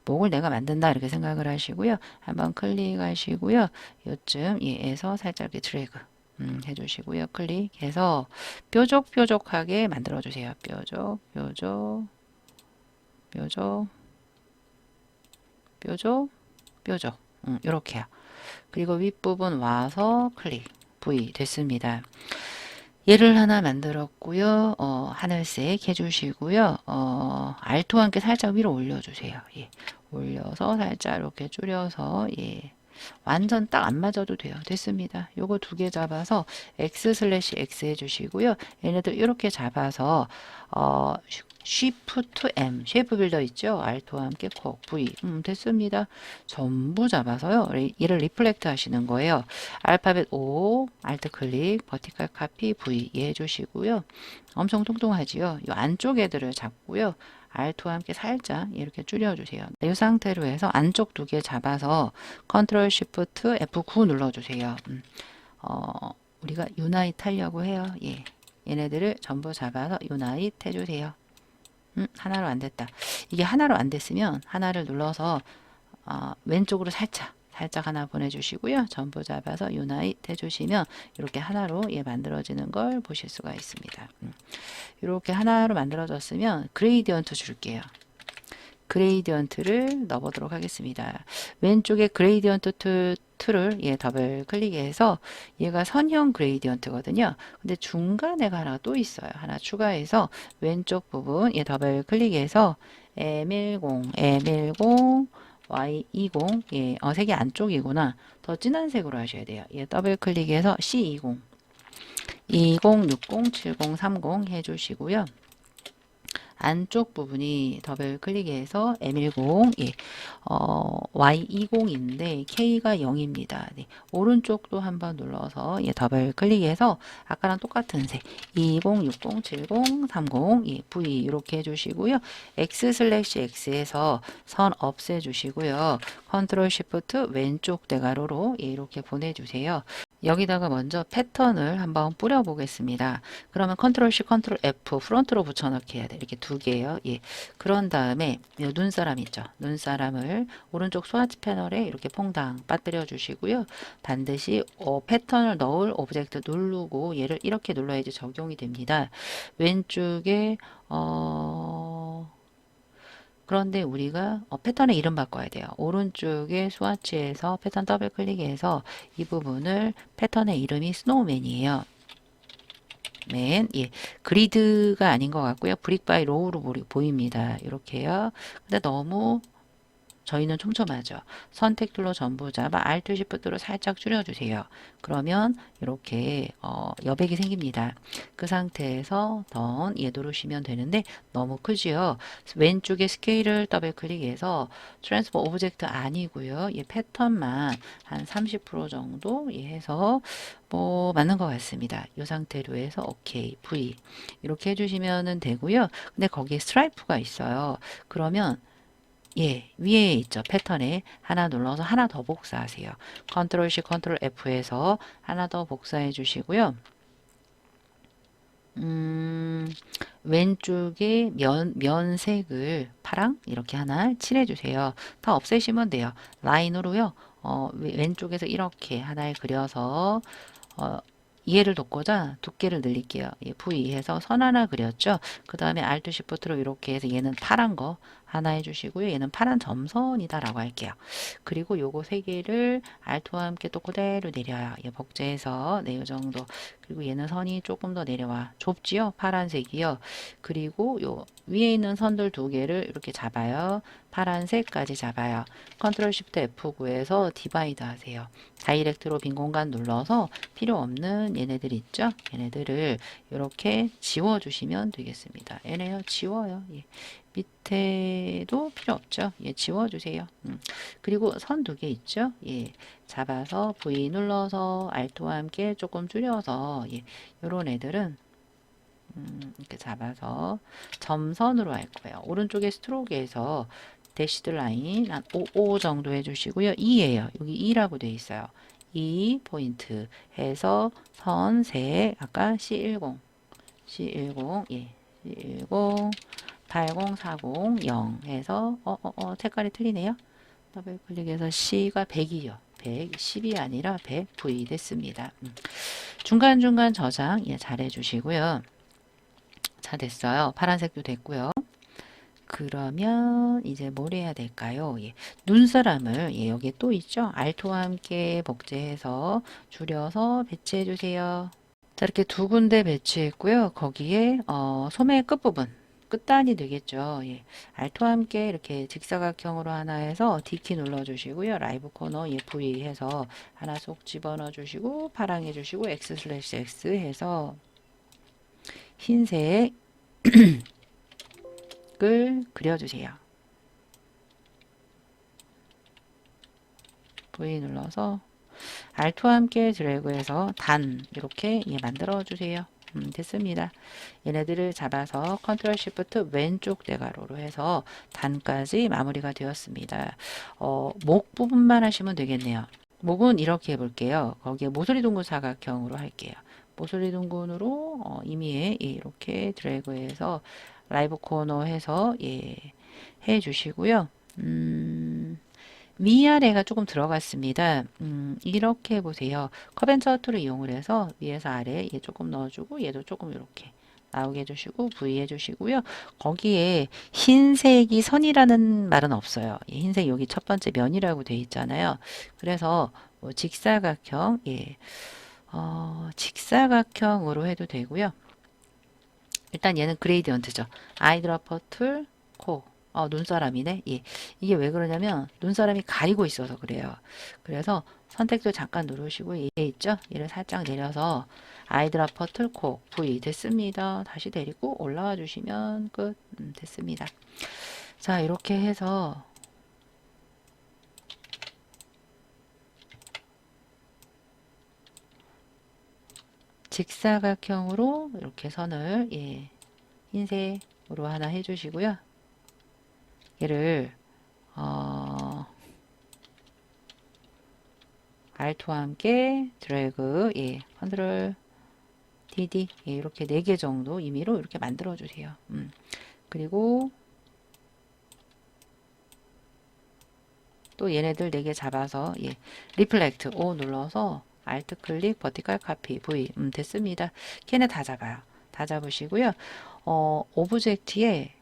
목을 내가 만든다 이렇게 생각을 하시고요. 한번 클릭하시고요. 요쯤에서 살짝 이렇게 드래그 해주시고요. 클릭해서 뾰족뾰족하게 만들어주세요. 뾰족 이렇게요. 그리고 윗부분 와서 클릭 V 됐습니다. 얘를 하나 만들었고요. 하늘색 해주시고요. 알토와 함께 살짝 위로 올려주세요. 올려서 살짝 이렇게 줄여서 완전 딱 안 맞아도 돼요. 됐습니다. 요거 두 개 잡아서 X/X 해주시고요. 얘네들 이렇게 잡아서 Shift M 쉐이프 빌더 있죠? Alt와 함께 콕 V 됐습니다. 전부 잡아서요. 얘를 리플렉트 하시는 거예요. 알파벳 O Alt 클릭 버티컬 카피 V 해주시고요. 엄청 통통하지요. 이 안쪽 애들을 잡고요. Alt와 함께 살짝 이렇게 줄여주세요. 이 상태로 해서 안쪽 두 개 잡아서 컨트롤 시프트 F9 눌러주세요. 우리가 유나잇 하려고 해요. 얘네들을 전부 잡아서 유나잇 해주세요. 하나로 안 됐다. 이게 하나로 안 됐으면 하나를 눌러서 왼쪽으로 살짝 하나 보내주시고요. 전부 잡아서 유나잇 해주시면 이렇게 하나로 만들어지는 걸 보실 수가 있습니다. 이렇게 하나로 만들어졌으면 그레이디언트 줄게요. 그레이디언트를 넣어보도록 하겠습니다. 왼쪽에 그레이디언트 툴을 더블 클릭해서 얘가 선형 그레이디언트거든요. 근데 중간에가 하나 또 있어요. 하나 추가해서 왼쪽 부분 더블 클릭해서 M10 Y20, 예, 색이 안쪽이구나. 더 진한 색으로 하셔야 돼요. 예, 더블 클릭해서 C20, 20, 60, 70, 30 해주시고요. 안쪽 부분이 더블 클릭해서 M10, 예, Y20인데 K가 0입니다. 네, 오른쪽도 한번 눌러서 예, 더블 클릭해서 아까랑 똑같은 색 20, 60, 70, 30, 예, V 이렇게 해주시고요. X/X에서 선 없애주시고요. 컨트롤 시프트 왼쪽 대괄호로 예, 이렇게 보내주세요. 여기다가 먼저 패턴을 한번 뿌려 보겠습니다. 그러면 컨트롤 C, 컨트롤 F 프론트로 붙여넣기 해야 돼. 이렇게 두 개예요. 예. 그런 다음에 눈사람 있죠. 눈사람을 오른쪽 스와치 패널에 이렇게 퐁당 빠뜨려 주시고요. 반드시 패턴을 넣을 오브젝트 누르고 얘를 이렇게 눌러야지 적용이 됩니다. 왼쪽에 그런데 우리가 패턴의 이름 바꿔야 돼요. 오른쪽에 스와치에서 패턴 더블 클릭해서 이 부분을 패턴의 이름이 스노우맨이에요. 맨, 예, 그리드가 아닌 것 같고요. 브릭 바이 로우로 보입니다. 이렇게요. 근데 너무 저희는 촘촘하죠. 선택 툴로 전부 잡아 Alt Shift로 살짝 줄여주세요. 그러면 이렇게 여백이 생깁니다. 그 상태에서 던 얘 누르시면 되는데 너무 크지요. 왼쪽에 스케일을 더블 클릭해서 트랜스포 오브젝트 아니고요. 얘 패턴만 한 30% 정도 해서 뭐 맞는 것 같습니다. 이 상태로 해서 오케이 V 이렇게 해주시면 되고요. 근데 거기에 스트라이프가 있어요. 그러면 예, 위에 있죠. 패턴에 하나 눌러서 하나 더 복사하세요. 컨트롤 C, 컨트롤 F에서 하나 더 복사해 주시고요. 왼쪽에 면색을 파랑 이렇게 하나 칠해 주세요. 다 없애시면 돼요. 라인으로요. 왼쪽에서 이렇게 하나를 그려서 이해를 돕고자 두께를 늘릴게요. 예, V 해서 선 하나 그렸죠. 그 다음에 Alt Shift로 이렇게 해서 얘는 파란 거 하나 해주시고요. 얘는 파란 점선이다 라고 할게요. 그리고 요거 세 개를 Alt와 함께 또 그대로 내려요. 예, 복제해서 네, 요 정도. 그리고 얘는 선이 조금 더 내려와. 좁지요? 파란색이요. 그리고 요 위에 있는 선들 두 개를 이렇게 잡아요. 파란색까지 잡아요. 컨트롤 시프트 F9에서 디바이드 하세요. 다이렉트로 빈 공간 눌러서 필요 없는 얘네들 있죠? 얘네들을 이렇게 지워주시면 되겠습니다. 얘네요, 지워요. 예. 밑에도 필요 없죠? 예, 지워주세요. 그리고 선 두 개 있죠? 예, 잡아서 V 눌러서 Alt와 함께 조금 줄여서 예, 요런 애들은 이렇게 잡아서 점선으로 할 거예요. 오른쪽에 스트로크에서 대시드 라인 한 5 정도 해주시고요. 2예요. 여기 2라고 되어 있어요. 2 포인트 해서 선색 아까 C10 예, C10 80 40 0 해서 색깔이 틀리네요. 더블 클릭해서 C가 100이요. 110이 아니라 100 V 됐습니다. 중간중간 저장 예, 잘 해주시고요. 자, 됐어요. 파란색도 됐고요. 그러면 이제 뭘 해야 될까요? 예, 눈사람을 예, 여기 또 있죠? 알토와 함께 복제해서 줄여서 배치해 주세요. 자, 이렇게 두 군데 배치했고요. 거기에 소매 끝부분 끝단이 되겠죠. 예, 알토와 함께 이렇게 직사각형으로 하나 해서 D키 눌러주시고요. 라이브 코너 예, V 해서 하나 쏙 집어넣어 주시고 파랑 해주시고 X/X 해서 흰색 을 그려주세요. V 눌러서 Alt와 함께 드래그해서 단 이렇게 만들어 주세요. 됐습니다. 얘네들을 잡아서 컨트롤 시프트 왼쪽 대괄호로 해서 단까지 마무리가 되었습니다. 목 부분만 하시면 되겠네요. 목은 이렇게 해볼게요. 거기에 모서리 둥근 사각형으로 할게요. 모서리 둥근으로 임의에 이렇게 드래그해서 라이브 코너 해서 예, 해 주시고요. 위아래가 조금 들어갔습니다. 이렇게 보세요. 커벤처 툴을 이용을 해서 위에서 아래 얘 조금 넣어주고 얘도 조금 이렇게 나오게 해주시고 V 해주시고요. 거기에 흰색이 선이라는 말은 없어요. 흰색 여기 첫 번째 면이라고 되어 있잖아요. 그래서 뭐 직사각형, 예, 직사각형으로 해도 되고요. 일단 얘는 그레이디언트죠. 아이드러퍼 툴, 코. 눈사람이네. 예. 이게 왜 그러냐면 눈사람이 가리고 있어서 그래요. 그래서 선택도 잠깐 누르시고 얘 있죠? 얘를 살짝 내려서 아이드라퍼 틀콕 V 됐습니다. 다시 데리고 올라와 주시면 끝. 됐습니다. 자, 이렇게 해서 직사각형으로 이렇게 선을 흰색으로 하나 해주시고요. 얘를 Alt와 함께 드래그, 컨트롤 DD, 이렇게 4개 정도 임의로 이렇게 만들어 주세요. 그리고 또 얘네들 4개 잡아서 리플렉트 O 눌러서 Alt 클릭 버티컬 카피 V 됐습니다. 걔네 다 잡아요. 다 잡으시고요. 오브젝트에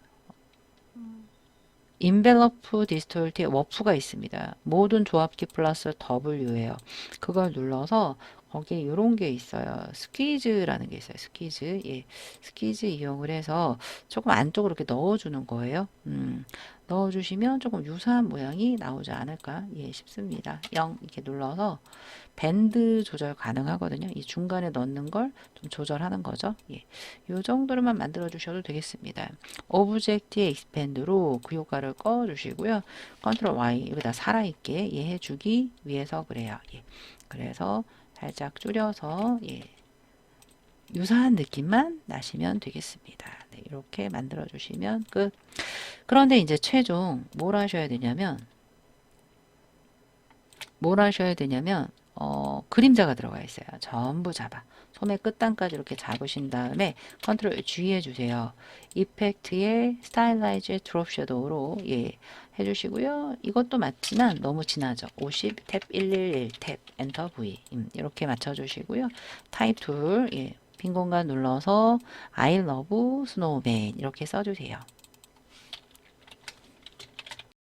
인벨로프 디스톨트의 워프가 있습니다. 모든 조합키 플러스 W예요. 그걸 눌러서 거기에 이런 게 있어요. 스퀴즈라는 게 있어요. 스퀴즈. 스퀴즈 이용을 해서 조금 안쪽으로 이렇게 넣어주는 거예요. 넣어주시면 조금 유사한 모양이 나오지 않을까 싶습니다. 0 이렇게 눌러서 밴드 조절 가능하거든요. 이 중간에 넣는 걸 좀 조절하는 거죠. 이 정도로만 만들어 주셔도 되겠습니다. 오브젝트의 익스펜드로 그 효과를 꺼 주시고요. 컨트롤 Y 여기다 살아있게 해주기 위해서 그래요. 그래서 살짝 줄여서 유사한 느낌만 나시면 되겠습니다. 네, 이렇게 만들어 주시면 끝. 그런데 이제 최종 뭘 하셔야 되냐면 그림자가 들어가 있어요. 전부 잡아. 소매 끝단까지 이렇게 잡으신 다음에 컨트롤 G 해주세요. 이펙트의 스타일라이즈 드롭 섀도우로 해주시고요. 이것도 맞지만 너무 진하죠. 50, 탭 111, 탭 엔터 V 이렇게 맞춰주시고요. 타입 툴 빈 공간 눌러서 I love snowman 이렇게 써주세요.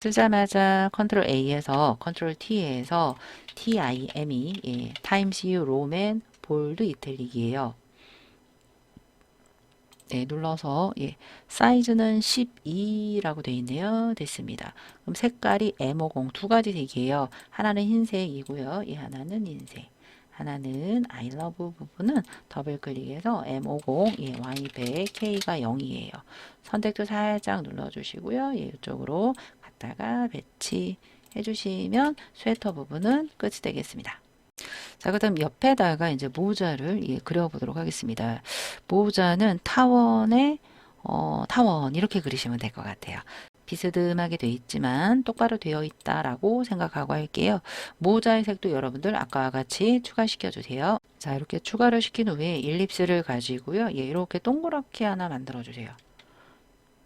쓰자마자 컨트롤 A에서 컨트롤 T에서 TIME 타임스 U 로맨 볼드 이탈릭이에요. 네, 눌러서 사이즈는 12라고 되어 있네요. 됐습니다. 그럼 색깔이 M50 두 가지 색이에요. 하나는 흰색이고요. 하나는 흰색. 하나는 I love 부분은 더블 클릭해서 M50 Y100 K가 0이에요. 선택도 살짝 눌러주시고요. 이쪽으로 갖다가 배치해 주시면 스웨터 부분은 끝이 되겠습니다. 자, 그다음 옆에다가 이제 모자를 그려보도록 하겠습니다. 모자는 타원 이렇게 그리시면 될 것 같아요. 비스듬하게 되어 있지만 똑바로 되어 있다라고 생각하고 할게요. 모자의 색도 여러분들 아까와 같이 추가시켜 주세요. 자, 이렇게 추가를 시킨 후에 일립스를 가지고요. 이렇게 동그랗게 하나 만들어 주세요.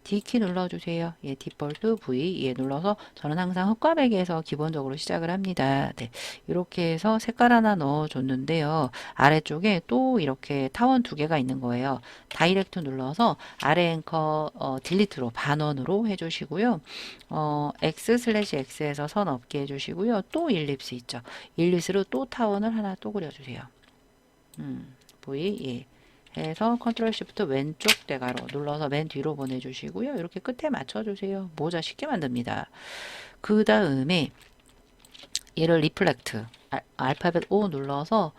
D키 눌러주세요. 디폴트 V 눌러서 저는 항상 흑과백에서 기본적으로 시작을 합니다. 네, 이렇게 해서 색깔 하나 넣어줬는데요. 아래쪽에 또 이렇게 타원 2개가 있는 거예요. 다이렉트 눌러서 아래 앵커 딜리트로 반원으로 해주시고요. X/X에서 선 없게 해주시고요. 또 일립스 있죠. 일립스로 또 타원을 하나 또 그려주세요. V 해서 컨트롤 시프트 왼쪽 대괄호 눌러서 맨 뒤로 보내주시고요. 이렇게 끝에 맞춰주세요. 모자 쉽게 만듭니다. 그 다음에 얘를 리플렉트 알파벳 O 눌러서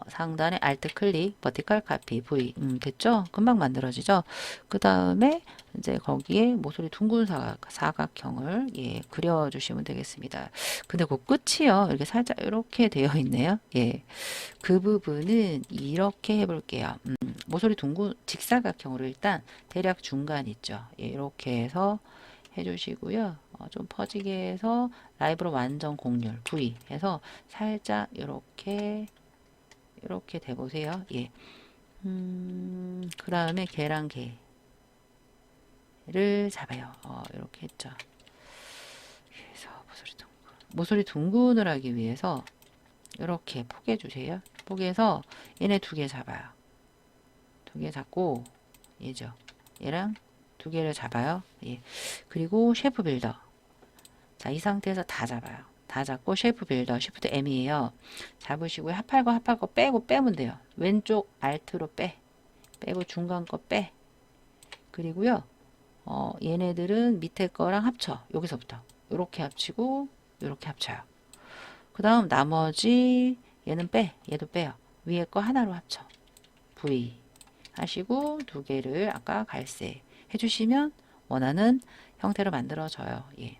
상단에 Alt 클릭 버티컬 카피 V 됐죠? 금방 만들어지죠? 그 다음에 이제 거기에 모서리 둥근 사각형을 그려주시면 되겠습니다. 근데 그 끝이요. 이렇게 살짝 이렇게 되어 있네요. 그 부분은 이렇게 해볼게요. 모서리 둥근 직사각형으로 일단 대략 중간 있죠. 이렇게 해서 해주시고요. 좀 퍼지게 해서 라이브로 완전 공률 V 해서 살짝 이렇게 돼보세요. 그 다음에 개랑 개를 잡아요. 이렇게 했죠. 그래서 모서리 둥근을 하기 위해서 이렇게 포개 주세요. 포개서 얘네 2개 잡아요. 2개 잡고 얘죠. 얘랑 2개를 잡아요. 그리고 쉐프 빌더. 자, 이 상태에서 다 잡아요. 다 잡고 쉐프 빌더, 쉬프트 M이에요. 잡으시고요. 합할거 빼고 빼면 돼요. 왼쪽 Alt로 빼고 중간 거 빼. 그리고요. 얘네들은 밑에 거랑 합쳐. 여기서부터. 요렇게 합치고, 요렇게 합쳐요. 그 다음 나머지 얘는 빼. 얘도 빼요. 위에 거 하나로 합쳐. V 하시고 두 개를 아까 갈색 해주시면 원하는 형태로 만들어져요. 예.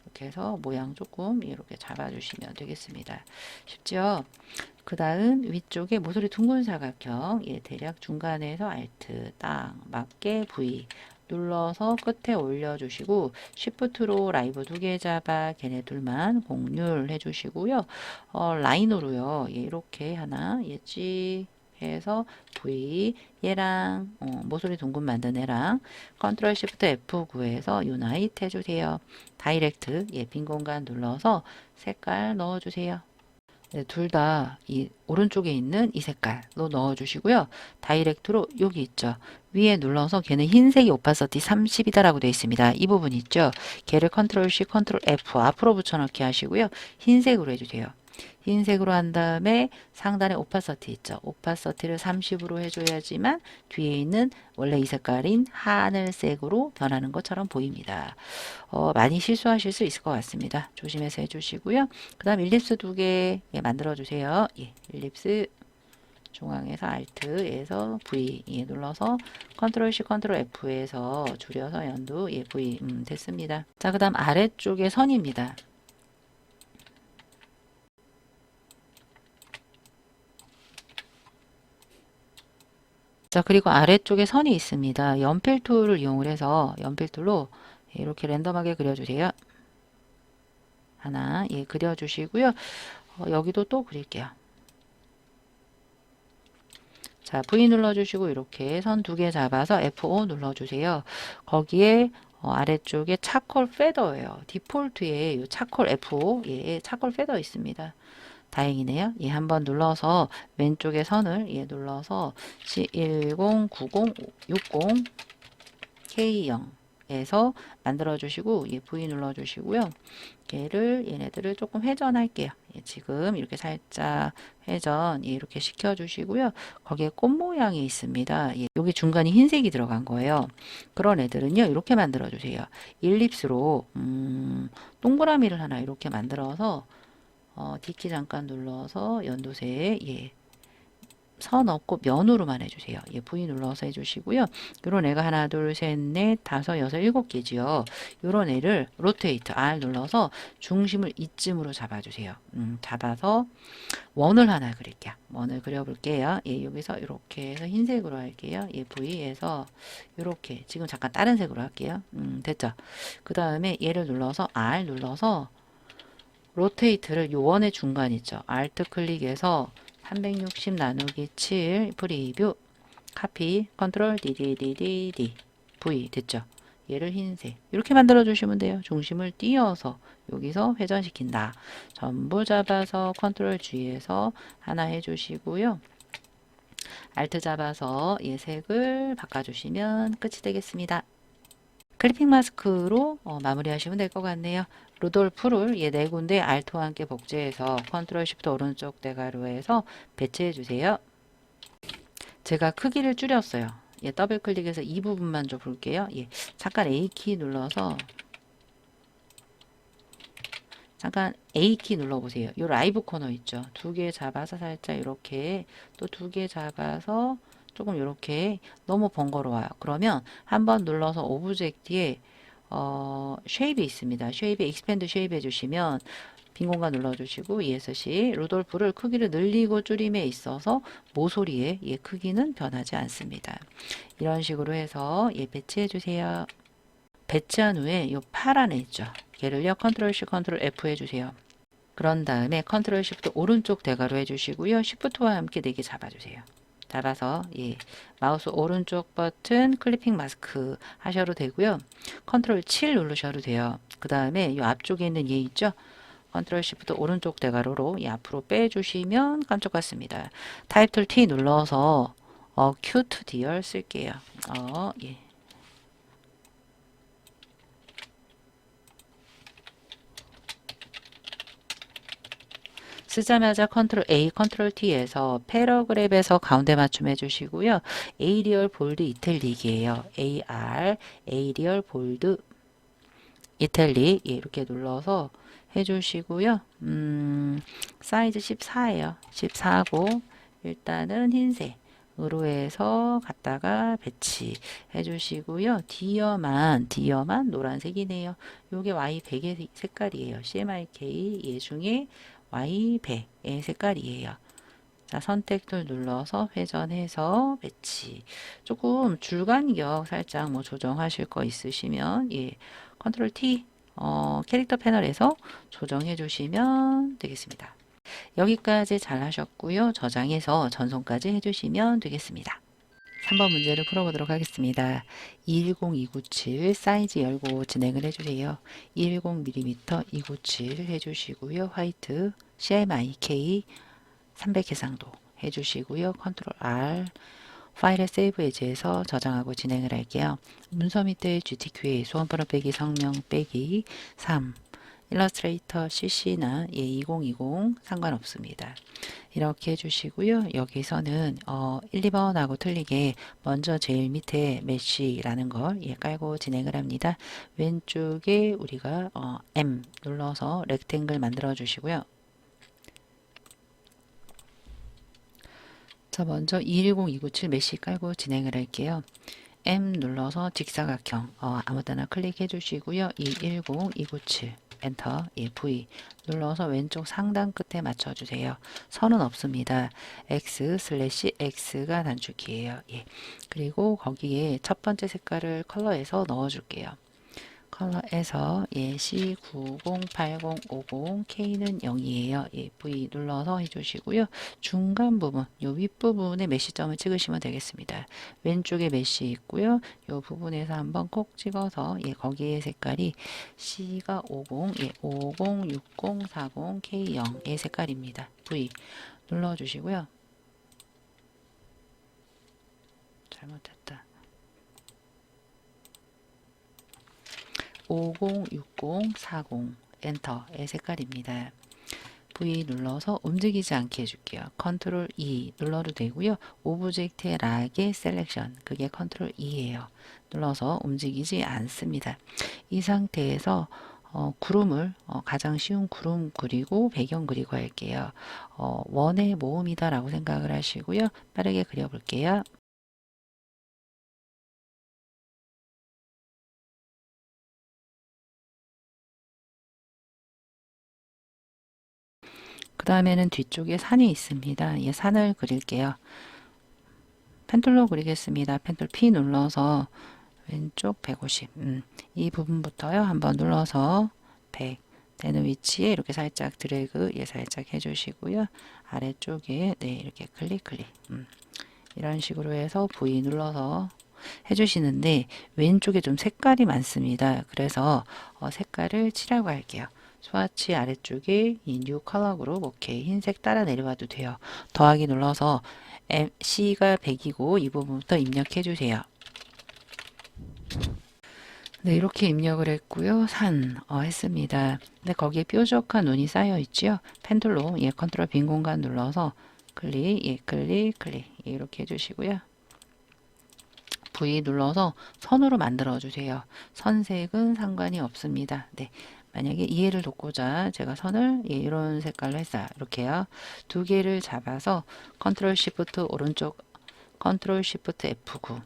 이렇게 해서 모양 조금 이렇게 잡아주시면 되겠습니다. 쉽죠? 그 다음 위쪽에 모서리 둥근 사각형, 예, 대략 중간에서 Alt 딱 맞게 V 눌러서 끝에 올려주시고 Shift로 라이브 두 개 잡아 걔네 둘만 공률 해주시고요. 라인으로요. 예, 이렇게 하나 예지 해서 V 얘랑 모서리 둥근 만든 애랑 컨트롤 시프트 F9에서 유나이트 해주세요. 다이렉트 예, 빈 공간 눌러서 색깔 넣어주세요. 네, 둘 다 이 오른쪽에 있는 이 색깔로 넣어주시고요. 다이렉트로 여기 있죠. 위에 눌러서 걔는 흰색이 오파서티 30이다라고 되어 있습니다. 이 부분 있죠. 걔를 컨트롤 C, 컨트롤 F 앞으로 붙여넣기 하시고요. 흰색으로 해주세요. 흰색으로 한 다음에 상단에 오파서티 있죠. 오파서티를 30으로 해줘야지만 뒤에 있는 원래 이 색깔인 하늘색으로 변하는 것처럼 보입니다. 많이 실수하실 수 있을 것 같습니다. 조심해서 해주시고요. 그 다음 일립스 두 개 만들어주세요. 예, 일립스 중앙에서 Alt에서 V 예, 눌러서 컨트롤 C, 컨트롤 F에서 줄여서 연두 예, V 됐습니다. 자, 그 다음 아래쪽에 선입니다. 자, 그리고 아래쪽에 선이 있습니다. 연필 툴을 이용을 해서 연필 툴로 이렇게 랜덤하게 그려주세요. 하나, 예, 그려주시고요. 여기도 또 그릴게요. 자, V 눌러주시고 이렇게 선 두 개 잡아서 F5 눌러주세요. 거기에 아래쪽에 차콜 페더예요. 디폴트에 이 차콜 F5, 예, 차콜 페더 있습니다. 다행이네요. 예, 한번 눌러서 왼쪽에 선을 예, 눌러서 C109060 K0에서 만들어 주시고 예, V 눌러 주시고요. 얘네들을 조금 회전할게요. 예, 지금 이렇게 살짝 회전 예, 이렇게 시켜 주시고요. 거기에 꽃 모양이 있습니다. 예, 여기 중간에 흰색이 들어간 거예요. 그런 애들은요. 이렇게 만들어 주세요. 일립스로 동그라미를 하나 이렇게 만들어서 D키 잠깐 눌러서 연두색 예, 선 없고 면으로만 해주세요. 예, V 눌러서 해주시고요. 요런 애가 하나, 둘, 셋, 넷, 다섯, 여섯, 일곱 개지요. 요런 애를 로테이트 R 눌러서 중심을 이쯤으로 잡아주세요. 잡아서 원을 하나 그릴게요. 원을 그려볼게요. 예, 여기서 이렇게 해서 흰색으로 할게요. 예, V에서 이렇게 지금 잠깐 다른 색으로 할게요. 됐죠? 그 다음에 얘를 눌러서 R 눌러서 로테이트를 요 원의 중간 있죠. Alt 클릭해서 360 나누기 7 프리뷰 카피 컨트롤 DDDDD V 됐죠? 얘를 흰색 이렇게 만들어 주시면 돼요. 중심을 띄어서 여기서 회전시킨다. 전부 잡아서 컨트롤 G에서 하나 해주시고요. Alt 잡아서 얘 색을 바꿔주시면 끝이 되겠습니다. 클리핑 마스크로 마무리 하시면 될 것 같네요. 루돌프를 얘 네 군데 Alt와 함께 복제해서 컨트롤 쉬프트 오른쪽 대괄호에서 배치해 주세요. 제가 크기를 줄였어요. 예, 더블 클릭해서 이 부분만 좀 볼게요. 예, 잠깐 A키 눌러서 잠깐 A키 눌러보세요. 요 라이브 코너 있죠. 두 개 잡아서 살짝 이렇게 또 두 개 잡아서 조금 이렇게 너무 번거로워요. 그러면 한번 눌러서 오브젝트에 쉐입이 있습니다. 쉐입에 익스펜드 쉐입 해주시면 빈 공간 눌러주시고 ESC 루돌프를 크기를 늘리고 줄임에 있어서 모서리의 얘 크기는 변하지 않습니다. 이런 식으로 해서 얘 배치해 주세요. 배치한 후에 이 파란 애 있죠. 얘를요 컨트롤 C 컨트롤 F 해주세요. 그런 다음에 컨트롤 Shift 오른쪽 대괄호 해주시고요. Shift와 함께 4개 잡아주세요. 잡아서 예, 마우스 오른쪽 버튼 클리핑 마스크 하셔도 되고요. 컨트롤 7 누르셔도 돼요. 그 다음에 이 앞쪽에 있는 얘 있죠. 컨트롤 시프트 오른쪽 대괄호로 이 앞으로 빼주시면 깜짝 같습니다. 타입 툴 T 눌러서 Q2 디얼 쓸게요. 예. 쓰자마자 컨트롤 A, 컨트롤 T에서 패러그랩에서 가운데 맞춤 해주시고요. 에이리얼 볼드 이탈릭이에요. AR, 에이리얼 볼드 이탈릭 이렇게 눌러서 해주시고요. 사이즈 14예요. 14고 일단은 흰색으로 해서 갖다가 배치 해주시고요. 디어만 노란색이네요. 요게 Y100의 색깔이에요. CMYK 얘 중에 Y100의 색깔이에요. 자, 선택툴 눌러서 회전해서 배치. 조금 줄간격 살짝 뭐 조정하실 거 있으시면 예, 컨트롤 T 캐릭터 패널에서 조정해 주시면 되겠습니다. 여기까지 잘 하셨고요. 저장해서 전송까지 해주시면 되겠습니다. 3번 문제를 풀어보도록 하겠습니다. 210297 사이즈 열고 진행을 해주세요. 210mm 297 해주시고요. 화이트 CMYK 300 해상도 해주시고요. 컨트롤 R 파일의 세이브 에즈에서 저장하고 진행을 할게요. 문서 밑에 GTQA 소원번호 빼기 성명 빼기 3 일러스트레이터 CC나 2020 상관없습니다. 이렇게 해주시고요. 여기서는 1, 2번하고 틀리게 먼저 제일 밑에 메쉬라는 걸 깔고 진행을 합니다. 왼쪽에 우리가 M 눌러서 렉탱글 만들어 주시고요. 자, 먼저 210297 메시 깔고 진행을 할게요. M 눌러서 직사각형 아무 데나 클릭해 주시고요. 210297 엔터 V 눌러서 왼쪽 상단 끝에 맞춰 주세요. 선은 없습니다. X/X가 단축키예요. 예. 그리고 거기에 첫 번째 색깔을 컬러에서 넣어 줄게요. 컬러에서 예, C908050 K는 0이에요. 예, V 눌러서 해주시고요. 중간 부분, 요 윗부분에 메시점을 찍으시면 되겠습니다. 왼쪽에 메시 있고요. 요 부분에서 한번 콕 찍어서 예, 거기에 색깔이 C가 50, 예, 50, 60, 40, K0의 색깔입니다. V 눌러주시고요. 잘못했다. 50, 60, 40 엔터의 색깔입니다. V 눌러서 움직이지 않게 해줄게요. 컨트롤 E 눌러도 되고요. 오브젝트의 락의 셀렉션 그게 컨트롤 E예요. 눌러서 움직이지 않습니다. 이 상태에서 구름을 가장 쉬운 구름 그리고 배경 그리고 할게요. 원의 모음이다 라고 생각을 하시고요. 빠르게 그려볼게요. 그 다음에는 뒤쪽에 산이 있습니다. 이 산을 그릴게요. 펜툴로 그리겠습니다. 펜툴 P 눌러서 왼쪽 150 이 부분부터요. 한번 눌러서 100 되는 위치에 이렇게 살짝 드래그 살짝 해주시고요. 아래쪽에 네 이렇게 클릭 이런 식으로 해서 V 눌러서 해주시는데 왼쪽에 좀 색깔이 많습니다. 그래서 색깔을 칠하고 할게요. 스와치 아래쪽에 이 뉴 컬러 그룹 오케이 흰색 따라 내려와도 돼요. 더하기 눌러서 C가 100이고 이 부분부터 입력해 주세요. 네, 이렇게 입력을 했고요. 산 했습니다. 근데 거기에 뾰족한 눈이 쌓여 있죠. 펜툴로 컨트롤 빈 공간 눌러서 클릭, 클릭 이렇게 해주시고요. V 눌러서 선으로 만들어 주세요. 선색은 상관이 없습니다. 네. 만약에 이해를 돕고자 제가 선을 이런 색깔로 했어요. 이렇게요. 두 개를 잡아서 컨트롤 시프트 오른쪽 컨트롤 시프트 F9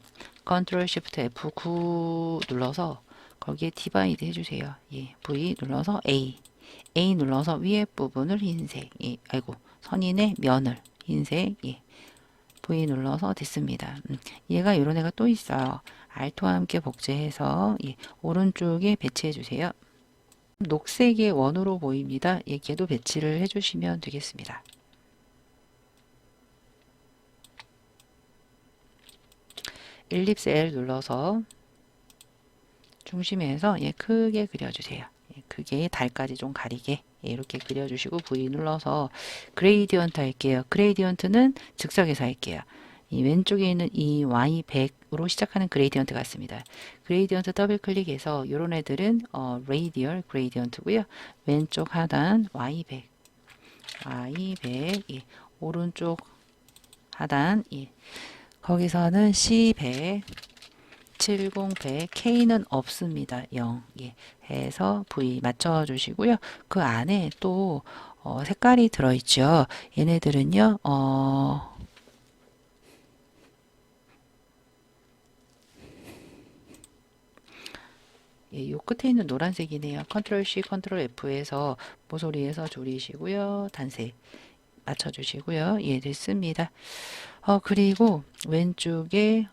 컨트롤 시프트 F9 눌러서 거기에 디바이드 해주세요. 예, V 눌러서 A 눌러서 위에 부분을 흰색 아이고 선인의 면을 흰색 V 눌러서 됐습니다. 얘가 이런 애가 또 있어요. Alt와 함께 복제해서 오른쪽에 배치해 주세요. 녹색의 원으로 보입니다. 걔도 배치를 해주시면 되겠습니다. 엘립스 L 눌러서 중심에서 크게 그려주세요. 크게 달까지 좀 가리게 이렇게 그려주시고 V 눌러서 그레이디언트 할게요. 그레이디언트는 즉석에서 할게요. 이 왼쪽에 있는 이 Y100으로 시작하는 그레이디언트 같습니다. 그레이디언트 더블 클릭해서 이런 애들은 레이디얼 그레이디언트고요. 왼쪽 하단 Y100 I100, 예. 오른쪽 하단, 예. 거기서는 C100, 70, 100, K는 없습니다. 0, 예. 해서 V 맞춰주시고요. 그 안에 또 색깔이 들어있죠. 얘네들은요, 예, 요 끝에 있는 노란색이네요. 컨트롤 C, 컨트롤 F에서 모서리에서 조리시고요. 단색 맞춰주시고요. 예, 됐습니다. 그리고 왼쪽에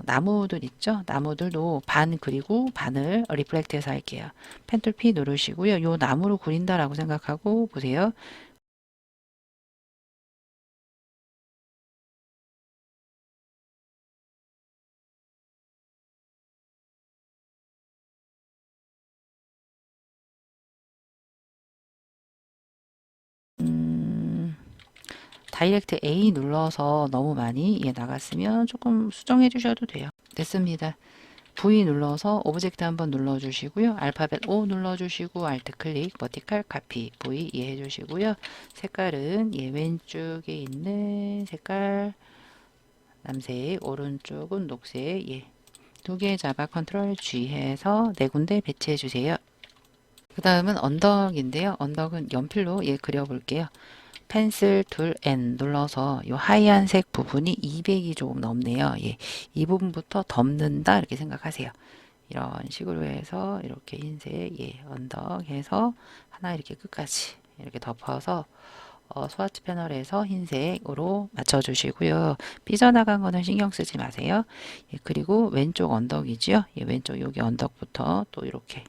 나무들 있죠? 나무들도 반 그리고 반을 리플렉트해서 할게요. 펜툴 P 누르시고요. 요 나무로 그린다라고 생각하고 보세요. 다이렉트 A 눌러서 너무 많이 나갔으면 조금 수정해 주셔도 돼요. 됐습니다. V 눌러서 오브젝트 한번 눌러주시고요. 알파벳 O 눌러주시고 알트 클릭 버티컬 카피 V 해주시고요. 색깔은 왼쪽에 있는 색깔 남색, 오른쪽은 녹색, 두 개 잡아 컨트롤 G 해서 네 군데 배치해 주세요. 그 다음은 언덕인데요. 언덕은 연필로 그려볼게요. 펜슬 툴 N 눌러서 이 하얀색 부분이 200이 조금 넘네요. 이 부분부터 덮는다 이렇게 생각하세요. 이런 식으로 해서 이렇게 흰색 언덕 해서 하나 이렇게 끝까지 이렇게 덮어서 스와치 패널에서 흰색으로 맞춰주시고요. 삐져나간 거는 신경 쓰지 마세요. 그리고 왼쪽 언덕이죠. 왼쪽 여기 언덕부터 또 이렇게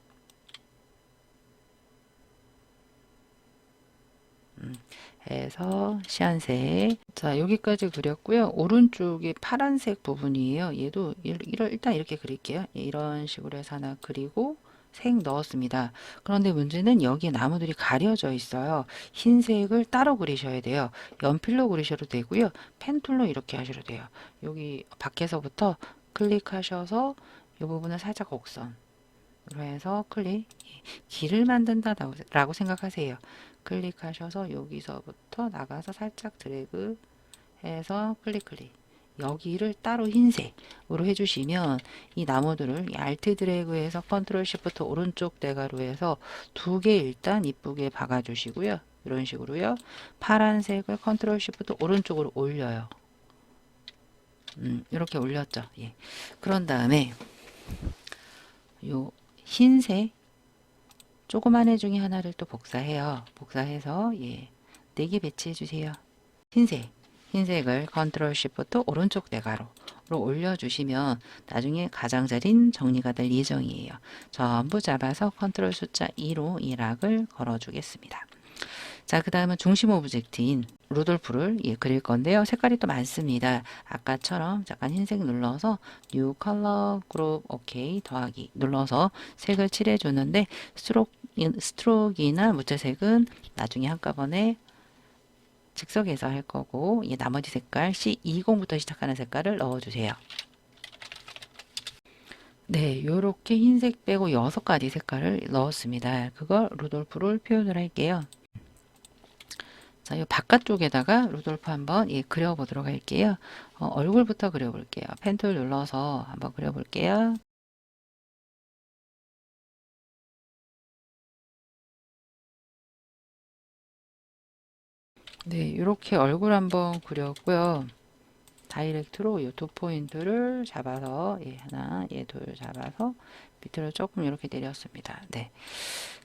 해서 시안색. 자, 여기까지 그렸고요. 오른쪽이 파란색 부분이에요. 얘도 일단 이렇게 그릴게요. 이런 식으로 해서 하나 그리고 색 넣었습니다. 그런데 문제는 여기 나무들이 가려져 있어요. 흰색을 따로 그리셔야 돼요. 연필로 그리셔도 되고요. 펜툴로 이렇게 하셔도 돼요. 여기 밖에서부터 클릭하셔서 이 부분을 살짝 곡선으로 해서 클릭. 길을 만든다라고 생각하세요. 클릭하셔서 여기서부터 나가서 살짝 드래그 해서 클릭 여기를 따로 흰색으로 해주시면 이 나무들을 알트 드래그해서 컨트롤 시프트 오른쪽 대가로 해서 두 개 일단 이쁘게 박아주시고요. 이런 식으로요. 파란색을 컨트롤 시프트 오른쪽으로 올려요. 이렇게 올렸죠. 그런 다음에 요 흰색 조그만 애 중에 하나를 또 복사해요. 복사해서 네 개 배치해 주세요. 흰색을 컨트롤 시프트 오른쪽 대가로 올려주시면 나중에 가장자리는 정리가 될 예정이에요. 전부 잡아서 컨트롤 숫자 2로 이 락을 걸어주겠습니다. 자, 그 다음은 중심 오브젝트인 루돌프를 그릴 건데요. 색깔이 또 많습니다. 아까처럼 잠깐 흰색 눌러서 뉴 컬러 그룹 오케이 더하기 눌러서 색을 칠해 주는데 스트로크이나 무채색은 나중에 한꺼번에 즉석에서 할 거고 나머지 색깔 C20부터 시작하는 색깔을 넣어주세요. 네, 요렇게 흰색 빼고 6가지 색깔을 넣었습니다. 그걸 루돌프를 표현을 할게요. 자, 이 바깥쪽에다가 루돌프 한번 그려보도록 할게요. 얼굴부터 그려볼게요. 펜툴 눌러서 한번 그려볼게요. 네, 이렇게 얼굴 한번 그렸고요. 다이렉트로 이 두 포인트를 잡아서 하나, 둘 잡아서 밑으로 조금 이렇게 내렸습니다. 네,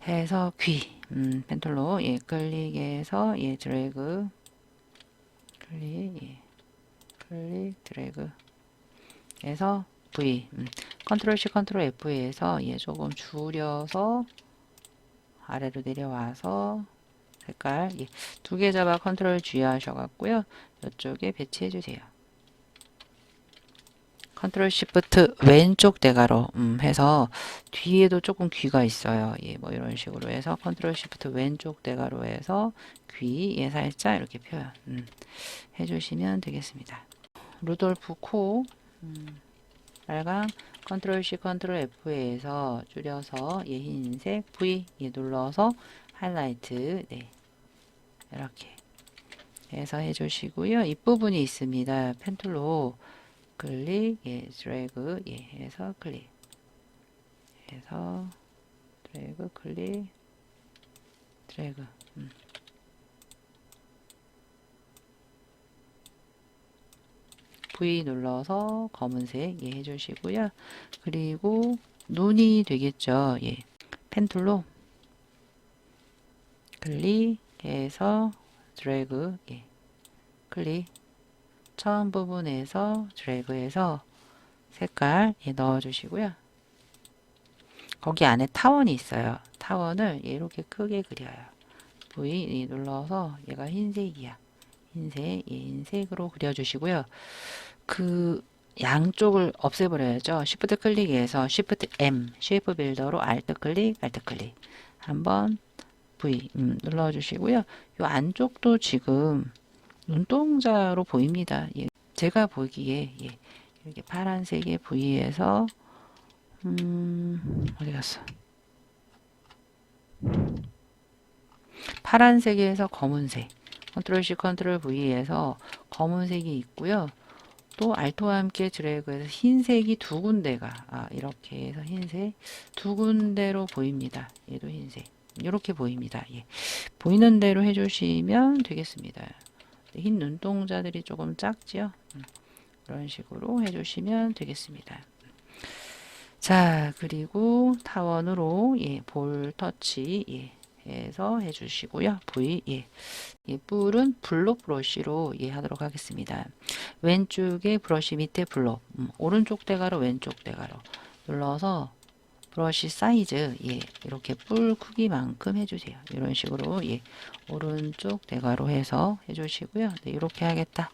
해서 귀 펜툴로 클릭해서 드래그 클릭 드래그 해서 V 컨트롤 C 컨트롤 F에서 조금 줄여서 아래로 내려와서 색깔 두 개 잡아 컨트롤 G 하셔갖고요. 이쪽에 배치해 주세요. 컨트롤 시프트 왼쪽 대가로 해서 뒤에도 조금 귀가 있어요. 뭐 이런 식으로 해서 컨트롤 시프트 왼쪽 대가로 해서 귀에 살짝 이렇게 표현 해주시면 되겠습니다. 루돌프 코 빨강 컨트롤 C 컨트롤 F에서 줄여서 흰색 V 눌러서 하이라이트 이렇게 해서 해주시고요. 입부분이 있습니다. 펜툴로 클릭, 예, 드래그, 예, 해서 클릭, 해서 드래그, 클릭, 드래그. V 눌러서 검은색 예, 해주시고요. 그리고 눈이 되겠죠. 예, 펜툴로 클릭해서 드래그, 예, 클릭. 처음 부분에서 드래그해서 색깔 예, 넣어주시고요. 거기 안에 타원이 있어요. 타원을 이렇게 크게 그려요. V 눌러서 얘가 흰색이야. 흰색, 예, 흰색으로 그려주시고요. 그 양쪽을 없애버려야죠. Shift 클릭해서 Shift M, 쉐이프 빌더로 Alt 클릭, Alt 클릭. 한번 V 눌러주시고요. 이 안쪽도 지금 눈동자로 보입니다. 예, 제가 보기에 예, 이렇게 파란색의 V에서 어디 갔어? 파란색에서 검은색. 컨트롤 C, 컨트롤 V에서 검은색이 있고요. 또 알토와 함께 드래그해서 흰색이 두 군데가 이렇게 해서 흰색 두 군데로 보입니다. 얘도 흰색 이렇게 보입니다. 예. 보이는 대로 해주시면 되겠습니다. 흰 눈동자들이 조금 작지요. 이런 식으로 해주시면 되겠습니다. 자, 그리고 타원으로 예, 볼 터치 예, 해서 해주시고요. V 예. 예, 뿔은 블록 브러쉬로 예, 하도록 하겠습니다. 왼쪽에 브러쉬 밑에 블록, 오른쪽 대가로 왼쪽 대가로 눌러서 브러쉬 사이즈 예, 이렇게 뿔 크기만큼 해주세요. 이런 식으로 예, 오른쪽 대가로 해서 해주시고요. 네, 이렇게 하겠다.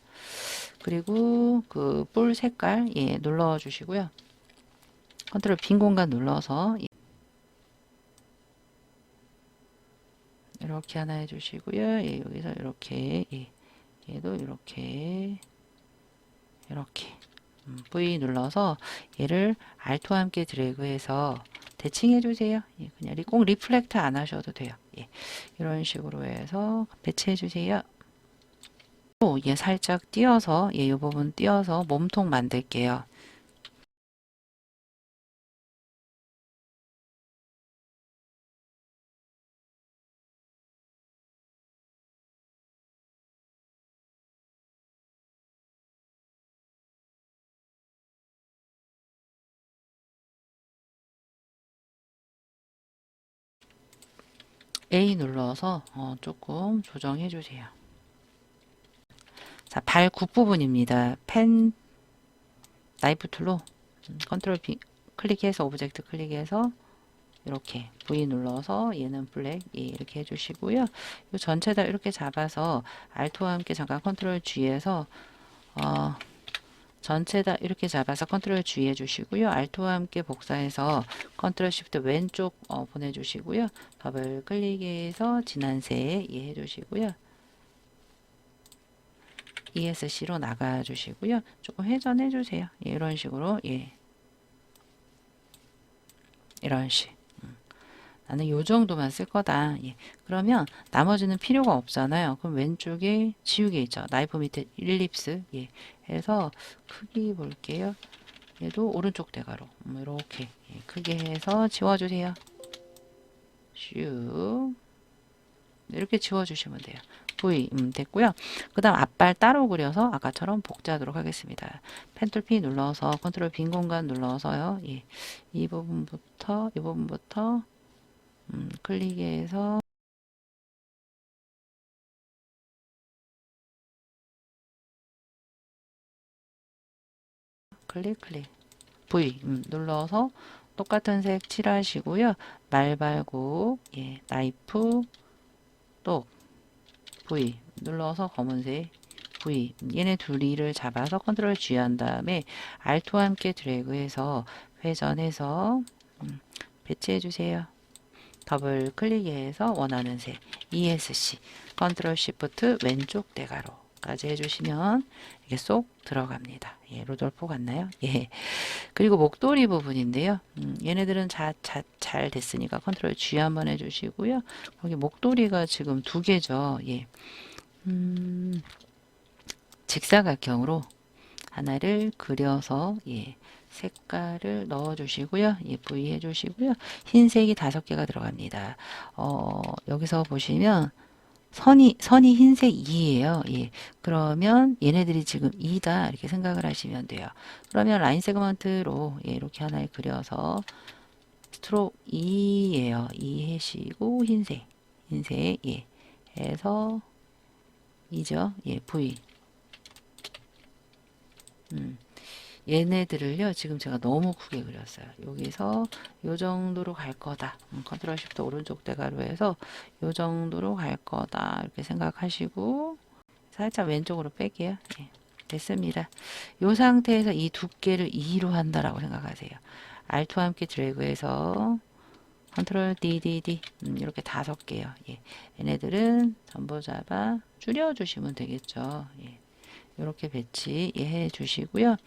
그리고 그 뿔 색깔 예, 눌러주시고요. 컨트롤 빈 공간 눌러서 예, 이렇게 하나 해주시고요. 예, 여기서 이렇게 예, 얘도 이렇게 V 눌러서 얘를 Alt와 함께 드래그해서 대칭해 주세요. 예, 그냥 꼭 리플렉트 안 하셔도 돼요. 예, 이런 식으로 해서 배치해 주세요. 또 얘 살짝 띄어서 이 부분 띄어서 몸통 만들게요. A 눌러서 조금 조정해 주세요. 자, 발 굽부분입니다. 펜 나이프 툴로 컨트롤 B 클릭해서 오브젝트 클릭해서 이렇게 V 눌러서 얘는 블랙 예, 이렇게 해주시고요. 이 전체 다 이렇게 잡아서 Alt와 함께 잠깐 컨트롤 G에서 전체 다 이렇게 잡아서 컨트롤 G 해주시고요. Alt와 함께 복사해서 컨트롤 Shift 왼쪽 보내주시고요. 더블 클릭해서 진한색 예, 해주시고요. ESC로 나가주시고요. 조금 회전해주세요. 예, 이런 식으로 예, 이런 식. 나는 요 정도만 쓸 거다. 예. 그러면 나머지는 필요가 없잖아요. 그럼 왼쪽에 지우개 있죠. 나이프 밑에 일립스 예. 해서 크기 볼게요. 얘도 오른쪽 대가로 이렇게 예. 크게 해서 지워주세요. 슉 이렇게 지워주시면 돼요. V 됐고요. 그 다음 앞발 따로 그려서 아까처럼 복제하도록 하겠습니다. 펜툴 P 눌러서 컨트롤 빈 공간 눌러서요. 예. 이 부분부터 클릭해서 클릭 V 눌러서 똑같은 색 칠하시고요. 말발굽 예, 나이프 또 V 눌러서 검은색 V 얘네 둘이를 잡아서 컨트롤 G 한 다음에 Alt와 함께 드래그해서 회전해서 배치해 주세요. 더블 클릭해서 원하는 색 ESC 컨트롤 Shift 왼쪽 대가로까지 해주시면 이게 쏙 들어갑니다. 예, 루돌프 같나요? 예. 그리고 목도리 부분인데요. 얘네들은 잘 됐으니까 컨트롤 G 한번 해주시고요. 여기 목도리가 지금 두 개죠. 예. 직사각형으로 하나를 그려서 예. 색깔을 넣어 주시고요. 예, V 해 주시고요. 흰색이 5개가 들어갑니다. 여기서 보시면 선이 흰색 2예요. 예. 그러면 얘네들이 지금 2다 이렇게 생각을 하시면 돼요. 그러면 라인 세그먼트로 예, 이렇게 하나를 그려서 스트로크 2예요. 2 해시고 흰색 예. 해서 2죠. 예, V. 얘네들을요, 지금 제가 너무 크게 그렸어요. 여기서 요 정도로 갈 거다. 컨트롤 쉬프트 오른쪽 대가로 해서 요 정도로 갈 거다. 이렇게 생각하시고, 살짝 왼쪽으로 뺄게요. 예, 됐습니다. 요 상태에서 이 두께를 2로 한다라고 생각하세요. Alt와 함께 드래그해서 컨트롤 DDD 이렇게 5개요. 예, 얘네들은 전부 잡아 줄여주시면 되겠죠. 예. 이렇게 배치 예, 해 주시고요.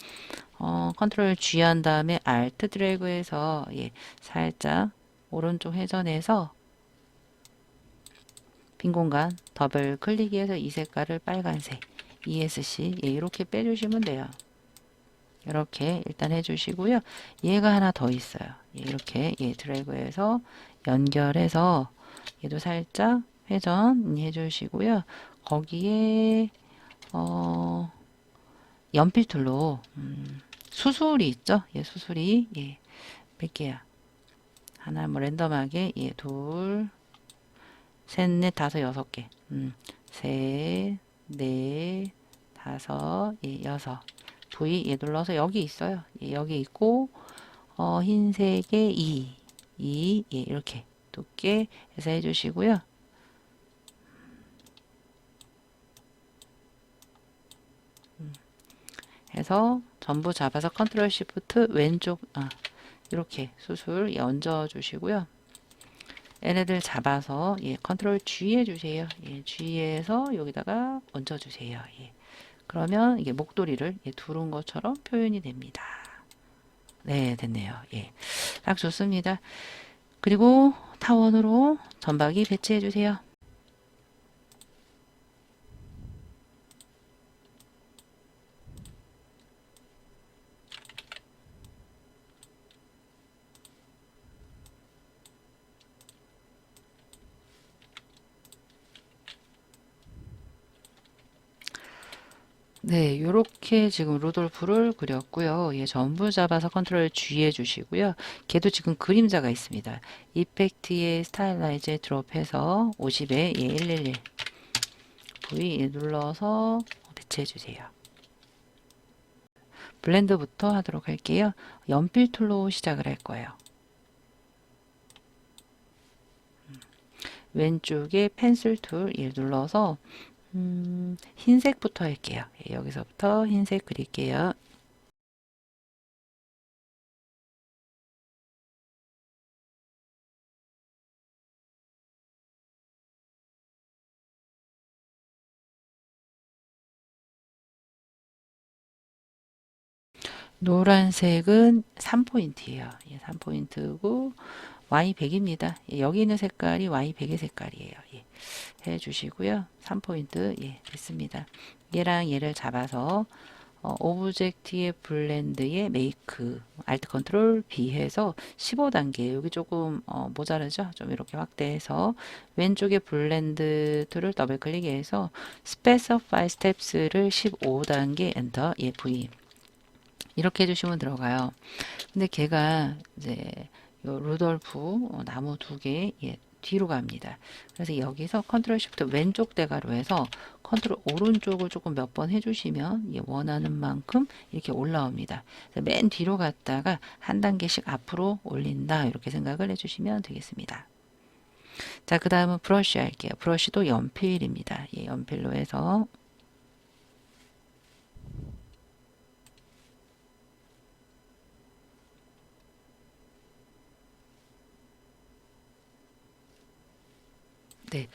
컨트롤 G 한 다음에 Alt 드래그해서 예, 살짝 오른쪽 회전해서 빈 공간 더블 클릭해서 이 색깔을 빨간색 ESC 예, 이렇게 빼주시면 돼요. 이렇게 일단 해주시고요. 얘가 하나 더 있어요. 예, 이렇게 예, 드래그해서 연결해서 얘도 살짝 회전 해주시고요. 거기에 연필 툴로 수술이 있죠? 예, 수술이 예, 몇 개야? 하나 뭐 랜덤하게 예, 둘, 셋, 넷, 다섯, 6개. 셋, 넷, 다섯, 예, 6. V 예, 눌러서 여기 있어요. 예, 여기 있고 흰색에 2, 예, 이렇게 두께 해서 해주시고요. 해서 전부 잡아서 컨트롤 시프트 왼쪽 이렇게 수술 얹어 주시고요. 얘네들 잡아서 예, 컨트롤 G 해주세요. 예, G에서 여기다가 얹어 주세요. 예. 그러면 이게 목도리를 예, 두른 것처럼 표현이 됩니다. 네, 됐네요. 예, 딱 좋습니다. 그리고 타원으로 점박이 배치해 주세요. 네, 요렇게 지금 루돌프를 그렸고요. 얘 전부 잡아서 컨트롤 G 해주시고요. 걔도 지금 그림자가 있습니다. 이펙트에 스타일라이즈에 드롭해서 50에 얘 111 V 눌러서 배치해주세요. 블렌드부터 하도록 할게요. 연필 툴로 시작을 할 거예요. 왼쪽에 펜슬 툴 눌러서 흰색부터 할게요. 여기서부터 흰색 그릴게요. 노란색은 3포인트예요. 3포인트고 Y100입니다. 여기 있는 색깔이 Y100의 색깔이에요. 해주시고요. 3포인트 됐습니다. 얘랑 얘를 잡아서 오브젝트의 블렌드의 메이크 알트 컨트롤 B 해서 15단계 여기 조금 모자르죠? 좀 이렇게 확대해서 왼쪽에 블렌드 툴을 더블 클릭해서 스페시파이 스텝스를 15단계 엔터 V 이렇게 해주시면 들어가요. 근데 걔가 이제 요 루돌프 나무 2개 뒤로 갑니다. 그래서 여기서 컨트롤 쉬프트 왼쪽 대가로 해서 컨트롤 오른쪽을 조금 몇 번 해주시면 원하는 만큼 이렇게 올라옵니다. 맨 뒤로 갔다가 한 단계씩 앞으로 올린다 이렇게 생각을 해주시면 되겠습니다. 자, 그 다음은 브러쉬 할게요. 브러쉬도 연필입니다. 연필로 해서 네.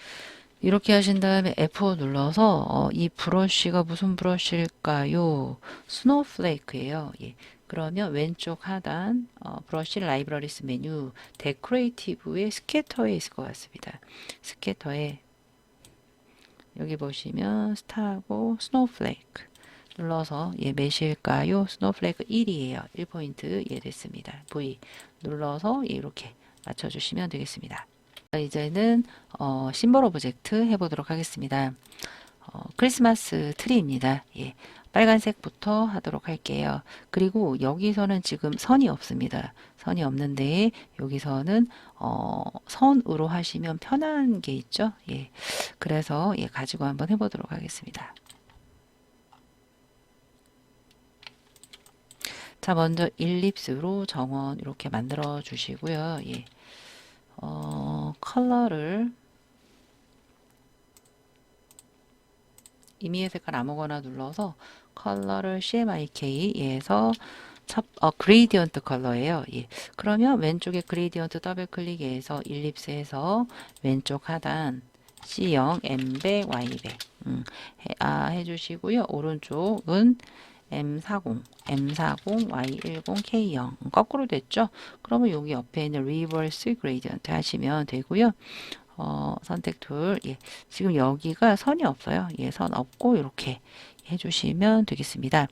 이렇게 하신 다음에 F5 눌러서 이 브러쉬가 무슨 브러쉬일까요? 스노우플레이크예요. 그러면 왼쪽 하단 브러쉬 라이브러리스 메뉴 데코레이티브의 스캐터에 있을 것 같습니다. 스캐터에 여기 보시면 스타하고 스노우플레이크 눌러서 얘 몇일까요? 스노우플레이크 1이에요. 1포인트 예 됐습니다. V 눌러서 이렇게 맞춰주시면 되겠습니다. 이제는 심볼 오브젝트 해보도록 하겠습니다. 크리스마스 트리입니다. 예, 빨간색부터 하도록 할게요. 그리고 여기서는 지금 선이 없습니다. 선이 없는데 여기서는 선으로 하시면 편한 게 있죠. 예, 그래서 예, 가지고 한번 해보도록 하겠습니다. 자, 먼저 일립스로 정원 이렇게 만들어 주시고요. 예, 컬러를 임의의 색깔 아무거나 눌러서 컬러를 CMYK에서 그레이디언트 컬러예요. 예. 그러면 왼쪽에 그레이디언트 더블 클릭해서 일립스에서 왼쪽 하단 C0 M백 Y백 해주시고요. 오른쪽은 M40 Y10 K0 거꾸로 됐죠? 그러면 여기 옆에 있는 리버스 그레이디언트 하시면 되고요. 선택 툴. 예. 지금 여기가 선이 없어요. 예, 선 없고 이렇게 해주시면 되겠습니다.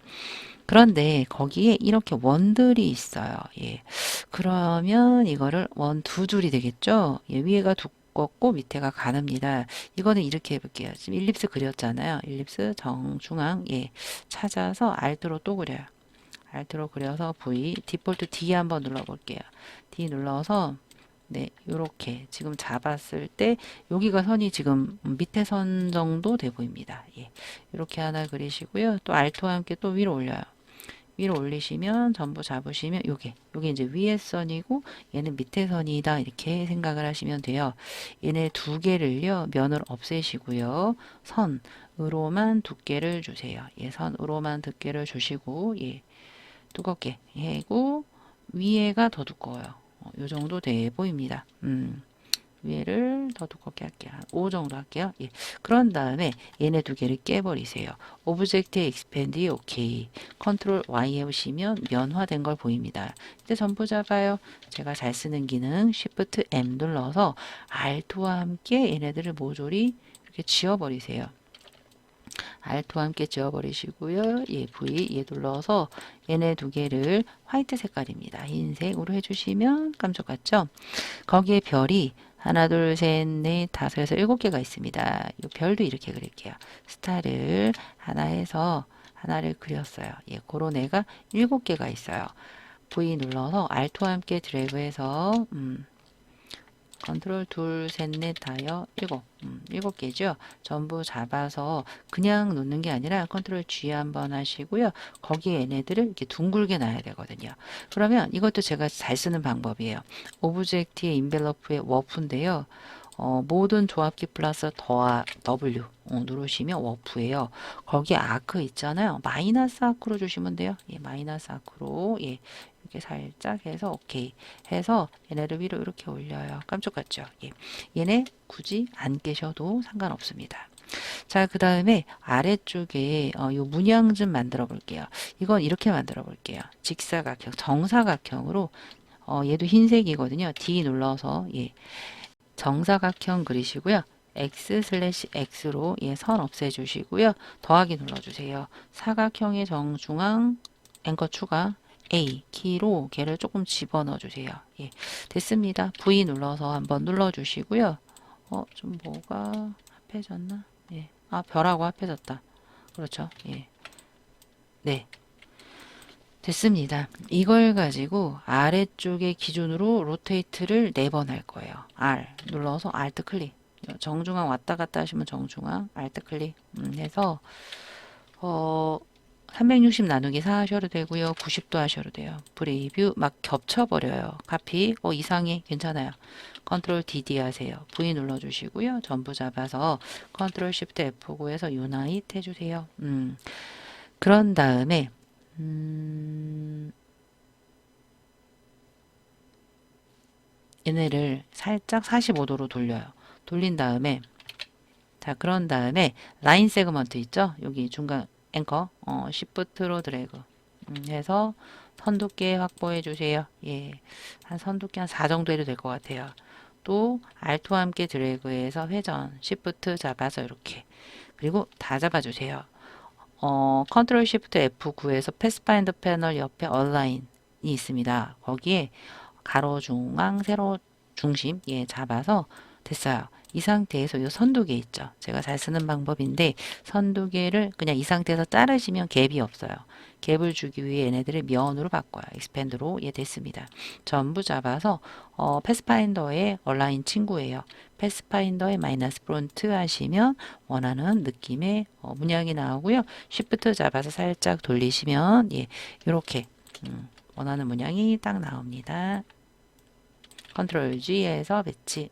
그런데 거기에 이렇게 원들이 있어요. 예. 그러면 이거를 원 두 줄이 되겠죠? 예, 위에가 두껍고 밑에가 가늡니다. 이거는 이렇게 해볼게요. 지금 일립스 그렸잖아요. 일립스 정중앙 예, 찾아서 Alt로 또 그려요. Alt로 그려서 V 디폴트 D 한번 눌러볼게요. D 눌러서 네, 요렇게 지금 잡았을 때 여기가 선이 지금 밑에 선 정도 돼 보입니다. 예, 이렇게 하나 그리시고요. 또 Alt와 함께 또 위로 올려요. 위로 올리시면 전부 잡으시면 요게 이제 위에 선이고 얘는 밑에 선이다 이렇게 생각을 하시면 돼요. 얘네 두 개를요 면을 없애시고요. 선으로만 두께를 주세요. 예, 선으로만 두께를 주시고 예, 두껍게 해고 위에가 더 두꺼워요. 요 정도 돼 보입니다. 위에를 더 두껍게 할게요. 5 정도 할게요. 예. 그런 다음에 얘네 두 개를 깨버리세요. 오브젝트 익스펜드 오케이. 컨트롤 Y 해보시면 면화된 걸 보입니다. 이제 전부 잡아요. 제가 잘 쓰는 기능 Shift M 눌러서 Alt와 함께 얘네들을 모조리 이렇게 지워버리세요. Alt와 함께 지워버리시고요. 예, V 얘 눌러서 얘네 두 개를 화이트 색깔입니다. 흰색으로 해주시면 깜짝 같죠? 거기에 별이 하나, 둘, 셋, 넷, 다섯에서 7개가 있습니다. 이 별도 이렇게 그릴게요. 스타를 하나 해서 하나를 그렸어요. 예, 그런 애가 7개가 있어요. V 눌러서 Alt와 함께 드래그해서 컨트롤 둘, 셋, 넷, 다여, 7개죠. 전부 잡아서 그냥 놓는 게 아니라 컨트롤 G 한번 하시고요. 거기에 얘네들을 이렇게 둥글게 놔야 되거든요. 그러면 이것도 제가 잘 쓰는 방법이에요. 오브젝트의 인벨로프의 워프인데요. 모든 조합키 플러스 W 누르시면 워프예요. 거기에 아크 있잖아요. 마이너스 아크로 주시면 돼요. 예, 마이너스 아크로 예, 이렇게 살짝 해서 오케이 해서 얘네를 위로 이렇게 올려요. 깜짝 같죠? 예. 얘네 굳이 안 깨셔도 상관없습니다. 자, 그 다음에 아래쪽에 요 문양 좀 만들어 볼게요. 이건 이렇게 만들어 볼게요. 직사각형, 정사각형으로 얘도 흰색이거든요. D 눌러서 예. 정사각형 그리시고요. X/X로 예, 선 없애주시고요. 더하기 눌러주세요. 사각형의 정중앙 앵커 추가 A 키로 걔를 조금 집어넣어 주세요. 예, 됐습니다. V 눌러서 한번 눌러주시고요. 좀 뭐가 합해졌나? 예, 별하고 합해졌다. 그렇죠. 예, 네. 됐습니다. 이걸 가지고 아래쪽에 기준으로 로테이트를 4번 할 거예요. R 눌러서 Alt 클릭. 정중앙 왔다 갔다 하시면 정중앙 Alt 클릭 해서 360 나누기 4 하셔도 되고요. 90도 하셔도 돼요. 프리뷰 막 겹쳐버려요. 카피 이상해 괜찮아요. 컨트롤 DD 하세요. V 눌러주시고요. 전부 잡아서 컨트롤 Shift F9에서 유나이트 해주세요. 그런 다음에 얘네를 살짝 45도로 돌려요. 돌린 다음에 자 그런 다음에 라인 세그먼트 있죠? 여기 중간 앵커 Shift로 드래그 해서 선두께 확보해 주세요. 예, 한 선두께 한 4 정도 해도 될 것 같아요. 또 Alt와 함께 드래그해서 회전, Shift 잡아서 이렇게. 그리고 다 잡아주세요. 컨트롤 Shift F9에서 패스파인더 패널 옆에 얼라인이 있습니다. 거기에 가로 중앙 세로 중심 예 잡아서 됐어요. 이 상태에서 이 선두개 있죠. 제가 잘 쓰는 방법인데 선두개를 그냥 이 상태에서 자르시면 갭이 없어요. 갭을 주기 위해 얘네들을 면으로 바꿔요. 익스펜드로 예 됐습니다. 전부 잡아서 패스파인더의 얼라인 친구예요. 패스파인더의 마이너스 프론트 하시면 원하는 느낌의 문양이 나오고요. 쉬프트 잡아서 살짝 돌리시면 예 이렇게 원하는 문양이 딱 나옵니다. 컨트롤 G에서 배치.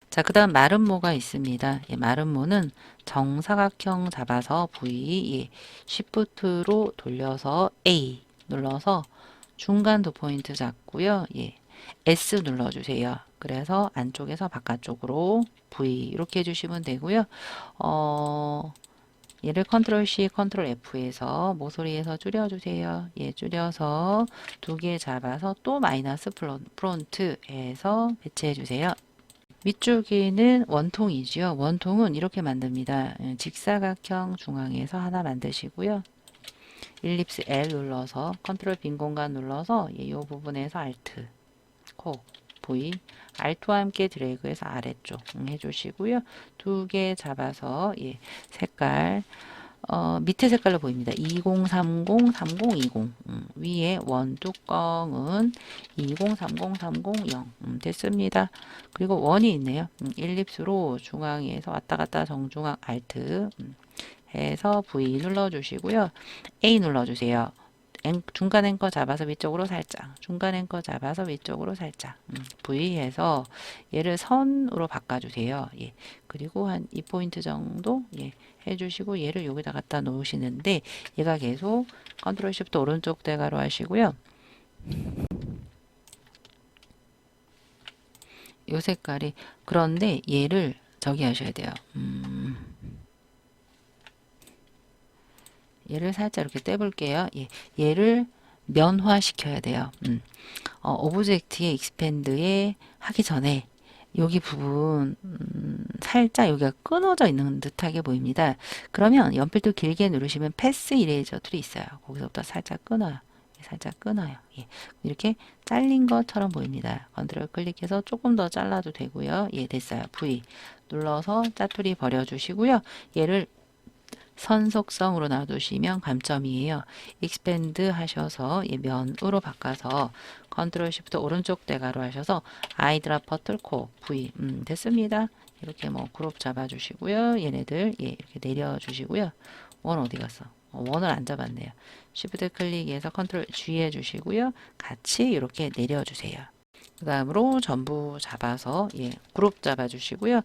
자, 그 다음 마름모가 있습니다. 예, 마름모는 정사각형 잡아서 V, 예, Shift로 돌려서 A 눌러서 중간 두 포인트 잡고요. 예, S 눌러주세요. 그래서 안쪽에서 바깥쪽으로 V 이렇게 해주시면 되고요. 얘를 컨트롤 C, 컨트롤 F에서 모서리에서 줄여주세요. 예, 줄여서 두 개 잡아서 또 마이너스 프론트에서 배치해주세요. 위쪽에는 원통이지요. 원통은 이렇게 만듭니다. 직사각형 중앙에서 하나 만드시고요. 일립스 L 눌러서 컨트롤 빈 공간 눌러서 이 부분에서 Alt, 코, V, Alt와 함께 드래그해서 아래쪽 해주시고요. 두 개 잡아서 예, 색깔 밑에 색깔로 보입니다. 2030, 3020 위에 원 뚜껑은 2030, 300 됐습니다. 그리고 원이 있네요. 일립스로 중앙에서 왔다 갔다 정중앙 Alt 해서 V 눌러주시고요. A 눌러주세요. 중간 앵커 잡아서 위쪽으로 살짝 중간 앵커 잡아서 위쪽으로 살짝 V 해서 얘를 선으로 바꿔주세요. 예. 그리고 한 2포인트 정도 예. 해주시고 얘를 여기다 갖다 놓으시는데 얘가 계속 컨트롤 쉬프트 오른쪽 대가로 하시고요. 요 색깔이 그런데 얘를 저기 하셔야 돼요. 얘를 살짝 이렇게 떼볼게요. 예, 얘를 면화시켜야 돼요. 오브젝트의 익스펜드에 하기 전에 여기 부분 살짝 여기가 끊어져 있는 듯하게 보입니다. 그러면 연필도 길게 누르시면 패스 이레이저 툴이 있어요. 거기서부터 살짝 끊어요. 살짝 끊어요. 예. 이렇게 잘린 것처럼 보입니다. 컨트롤 클릭해서 조금 더 잘라도 되고요. 예, 됐어요. V 눌러서 짜투리 버려주시고요. 얘를 선속성으로 놔두시면 감점이에요. 익스펜드 하셔서 면으로 바꿔서 컨트롤 쉬프트 오른쪽 대가로 하셔서 아이드라퍼 뚫고 V 됐습니다. 이렇게 뭐 그룹 잡아주시고요. 얘네들 예, 이렇게 내려주시고요. 원 어디 갔어? 원을 안 잡았네요. 쉬프트 클릭해서 컨트롤 G 해주시고요. 같이 이렇게 내려주세요. 그 다음으로 전부 잡아서 예, 그룹 잡아주시고요.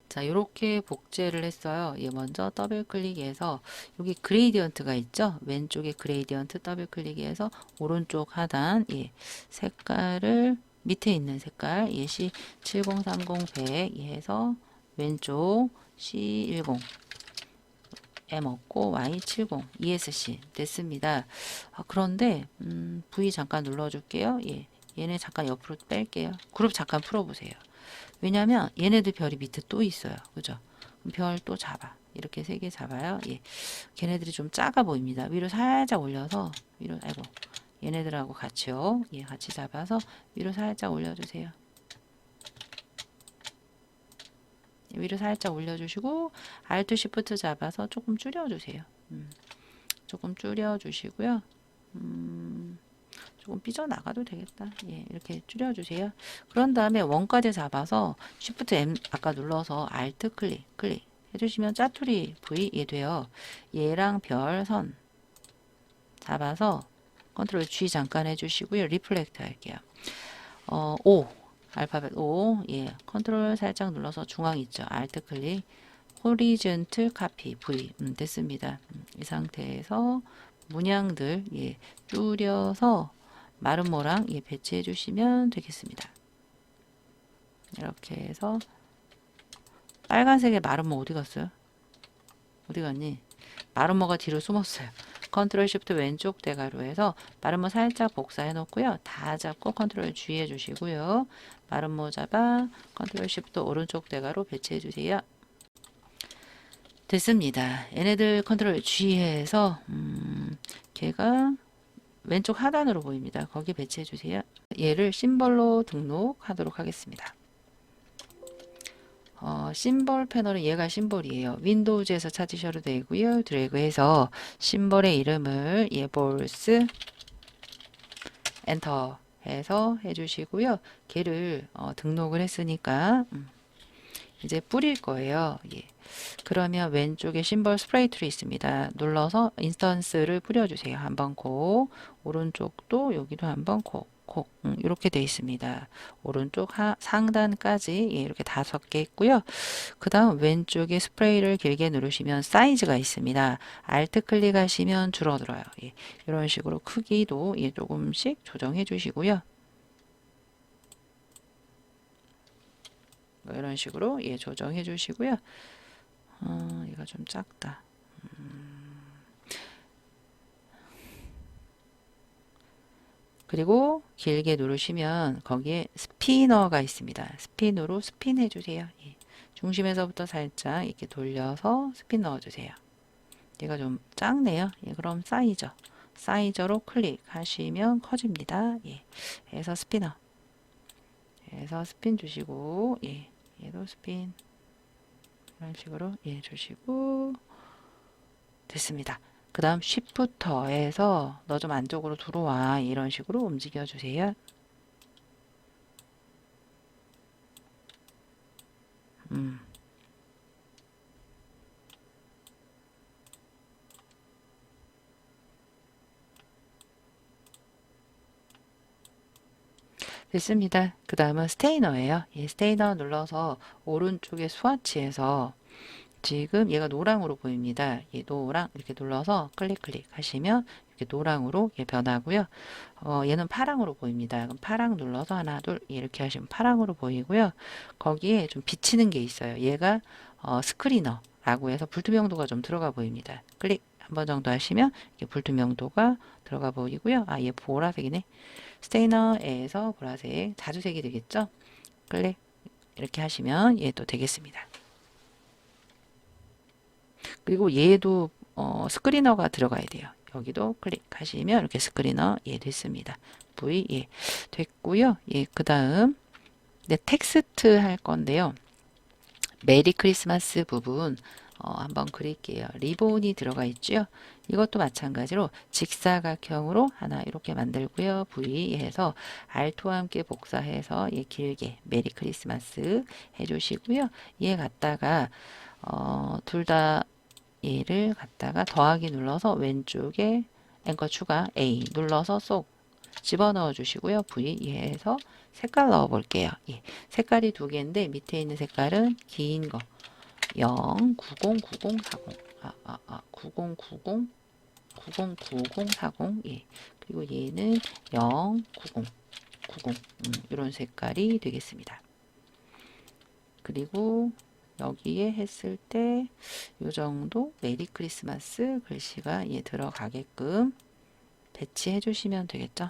자, 이렇게 복제를 했어요. 예, 먼저 더블 클릭해서 여기 그레이디언트가 있죠? 왼쪽에 그레이디언트 더블 클릭해서 오른쪽 하단 예, 색깔을 밑에 있는 색깔 예, C7030 100 해서 왼쪽 C10 M 없고 Y70 ESC 됐습니다. 그런데 V 잠깐 눌러줄게요. 예, 얘네 잠깐 옆으로 뺄게요. 그룹 잠깐 풀어보세요. 왜냐면 얘네들 별이 밑에 또 있어요. 그죠? 별 또 잡아. 이렇게 3개 잡아요. 예. 걔네들이 좀 작아 보입니다. 위로 살짝 올려서 위로 아이고 얘네들하고 같이요. 예, 같이 잡아서 위로 살짝 올려주세요. 위로 살짝 올려주시고 Alt Shift 잡아서 조금 줄여주세요. 조금 줄여주시고요. 조금 삐져나가도 되겠다. 예, 이렇게 줄여주세요. 그런 다음에 원까지 잡아서 Shift M 아까 눌러서 Alt 클릭 해주시면 짜투리 V 예 돼요. 얘랑 별선 잡아서 컨트롤 G 잠깐 해주시고요. 리플렉트 할게요. O 알파벳 O 예 컨트롤 살짝 눌러서 중앙 있죠. Alt 클릭 호리즌틀 카피 V 됐습니다. 이 상태에서 문양들 예 줄여서 마름모랑 예, 배치해 주시면 되겠습니다. 이렇게 해서 빨간색의 마름모 어디 갔어요? 어디 갔니? 마름모가 뒤로 숨었어요. 컨트롤 쉬프트 왼쪽 대괄호 해서 마름모 살짝 복사해 놓고요. 다 잡고 컨트롤 G 해 주시고요. 마름모 잡아 컨트롤 쉬프트 오른쪽 대괄호 배치해 주세요. 됐습니다. 얘네들 컨트롤 G 해서 걔가 왼쪽 하단으로 보입니다. 거기 배치해 주세요. 얘를 심벌로 등록하도록 하겠습니다. 심벌 패널은 얘가 심벌이에요. 윈도우즈에서 찾으셔도 되고요. 드래그해서 심벌의 이름을 예볼스 엔터 해서 해주시고요. 걔를 등록을 했으니까 이제 뿌릴 거예요. 예. 그러면 왼쪽에 심벌 스프레이 툴이 있습니다. 눌러서 인스턴스를 뿌려주세요. 한번 콕, 오른쪽도 여기도 한번 콕, 콕 이렇게 되어 있습니다. 오른쪽 상단까지 예, 이렇게 5개 있고요. 그 다음 왼쪽에 스프레이를 길게 누르시면 사이즈가 있습니다. Alt 클릭하시면 줄어들어요. 예, 이런 식으로 크기도 예, 조금씩 조정해 주시고요. 이런 식으로 예, 조정해 주시고요. 얘가 좀 작다. 그리고 길게 누르시면 거기에 스피너가 있습니다. 스핀으로 스핀 해주세요. 예. 중심에서부터 살짝 이렇게 돌려서 스핀 넣어주세요. 얘가 좀 작네요. 예, 그럼 사이저. 사이저로 클릭하시면 커집니다. 예. 해서 스피너. 해서 스핀 주시고, 예. 얘도 스핀. 이런 식으로, 예, 주시고, 됐습니다. 그 다음 쉬프터에서 너 좀 안쪽으로 들어와 이런 식으로 움직여 주세요. 됐습니다. 그 다음은 스테이너예요. 예, 스테이너 눌러서 오른쪽에 스와치에서 지금 얘가 노랑으로 보입니다. 예, 노랑 이렇게 눌러서 클릭 하시면 이렇게 노랑으로 예, 변하고요. 얘는 파랑으로 보입니다. 그럼 파랑 눌러서 하나 둘 이렇게 하시면 파랑으로 보이고요. 거기에 좀 비치는 게 있어요. 얘가 스크리너라고 해서 불투명도가 좀 들어가 보입니다. 클릭 한 번 정도 하시면 이렇게 불투명도가 들어가 보이고요. 아, 얘 보라색이네. 스테이너에서 보라색 자주색이 되겠죠. 클릭 이렇게 하시면 얘도 되겠습니다. 그리고 얘도 스크리너가 들어가야 돼요. 여기도 클릭하시면 이렇게 스크리너 예 됐습니다. V 예 됐고요. 예 그다음 네, 텍스트 할 건데요. 메리 크리스마스 부분 한번 그릴게요. 리본이 들어가 있죠. 이것도 마찬가지로 직사각형으로 하나 이렇게 만들고요. V 해서 Alt와 함께 복사해서 예, 길게 메리 크리스마스 해주시고요. 얘 갖다가 둘 다 얘를 갖다가 더하기 눌러서 왼쪽에 앵커 추가 A 눌러서 쏙 집어넣어 주시고요. V 해서 색깔 넣어 볼게요. 예, 색깔이 2개인데 밑에 있는 색깔은 긴 거 0, 90, 90, 40 90, 90, 90, 40 예. 그리고 얘는 0, 90, 90 이런 색깔이 되겠습니다. 그리고 여기에 했을 때 이 정도 메리 크리스마스 글씨가 예, 들어가게끔 배치해 주시면 되겠죠.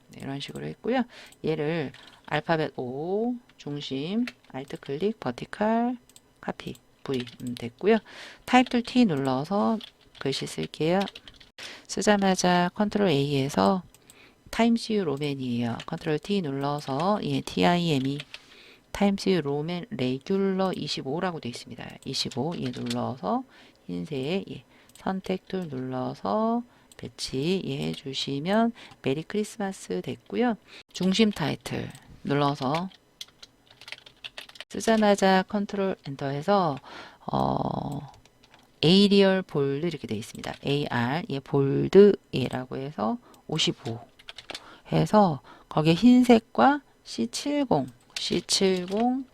네, 이런 식으로 했고요. 얘를 알파벳 O 중심 Alt 클릭 버티칼 카피 V 됐고요. 타입 툴 T 눌러서 글씨 쓸게요. 쓰자마자 컨트롤 A에서 타임스유 로맨이에요. 컨트롤 T 눌러서 예, TIME 타임스 로맨 레귤러 25라고 되어 있습니다. 25 예, 눌러서 흰색 예, 선택 툴 눌러서 배치 예, 해주시면 메리 크리스마스 됐고요. 중심 타이틀 눌러서 쓰자마자 컨트롤 엔터해서 에이리얼 볼드 이렇게 되어 있습니다. AR 예, 볼드 예라고 해서 55 해서 거기에 흰색과 C70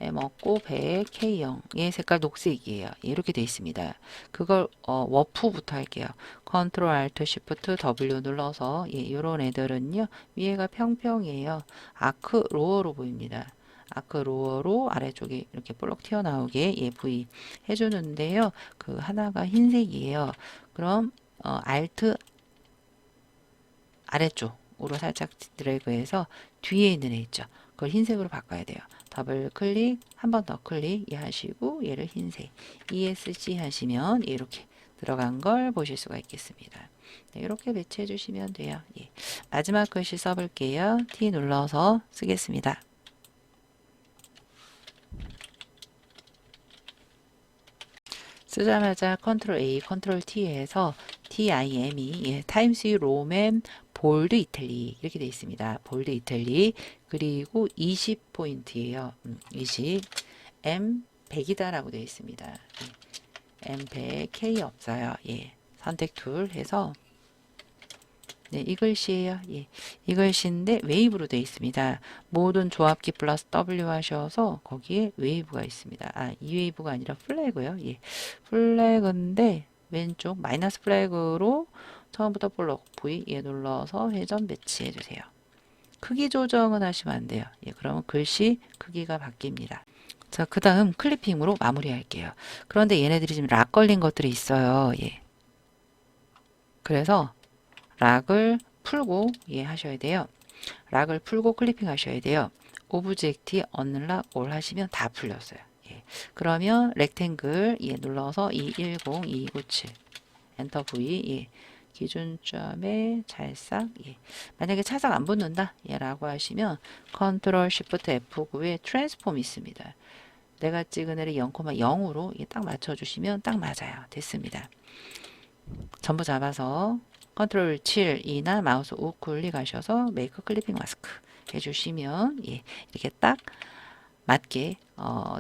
M 없고 100 K형 얘 색깔 녹색이에요. 이렇게 되어 있습니다. 그걸 워프부터 할게요. 컨트롤 알트 쉬프트 W 눌러서 예, 이런 애들은요 위에가 평평해요. 아크 로어로 보입니다. 아크 로어로 아래쪽에 이렇게 볼록 튀어나오게 예, V 해주는데요. 그 하나가 흰색이에요. 그럼 Alt 아래쪽으로 살짝 드래그해서 뒤에 있는 애 있죠. 그걸 흰색으로 바꿔야 돼요. 더블 클릭, 한 번 더 클릭 하시고 얘를 흰색 ESC 하시면 이렇게 들어간 걸 보실 수가 있겠습니다. 네, 이렇게 배치해 주시면 돼요. 예. 마지막 글씨 써볼게요. T 눌러서 쓰겠습니다. 쓰자마자 컨트롤 A, 컨트롤 T 해서 TIM이 예, 타임스 로맨 볼드 이탈리 이렇게 되어 있습니다. 볼드 이탈리 그리고 20포인트예요. 20 M 100이다라고 되어 있습니다. 예, M 100 K 없어요. 예, 선택 툴 해서 네, 이 글씨예요. 예, 이 글씨인데 웨이브로 되어 있습니다. 모든 조합기 플러스 W 하셔서 거기에 웨이브가 있습니다. 아, 이 웨이브가 아니라 플래그요. 예, 플래그인데 왼쪽 마이너스 플래그로 처음부터 볼록 V 예 눌러서 회전 배치해 주세요. 크기 조정은 하시면 안 돼요. 예, 그러면 글씨 크기가 바뀝니다. 자, 그 다음 클리핑으로 마무리할게요. 그런데 얘네들이 지금 락 걸린 것들이 있어요. 예. 그래서 락을 풀고 예 하셔야 돼요. 락을 풀고 클리핑 하셔야 돼요. 오브젝트 언락 올 하시면 다 풀렸어요. 예. 그러면 렉탱글 예 눌러서 210 297 엔터 V 예. 기준점에 찰싹 예. 만약에 찰싹 안 붙는다 예, 라고 하시면 컨트롤 시프트 F9에 트랜스폼 있습니다. 내가 찍은 애를 0,0으로 예, 딱 맞춰주시면 딱 맞아요. 됐습니다. 전부 잡아서 컨트롤 7, 2나 마우스 우클릭 하셔서 메이크 클리핑 마스크 해주시면 예, 이렇게 딱 맞게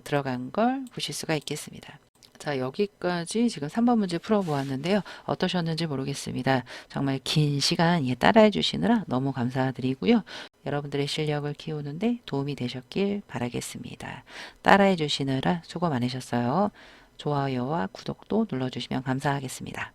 들어간 걸 보실 수가 있겠습니다. 자, 여기까지 지금 3번 문제 풀어보았는데요. 어떠셨는지 모르겠습니다. 정말 긴 시간 예, 따라해 주시느라 너무 감사드리고요. 여러분들의 실력을 키우는데 도움이 되셨길 바라겠습니다. 따라해 주시느라 수고 많으셨어요. 좋아요와 구독도 눌러주시면 감사하겠습니다.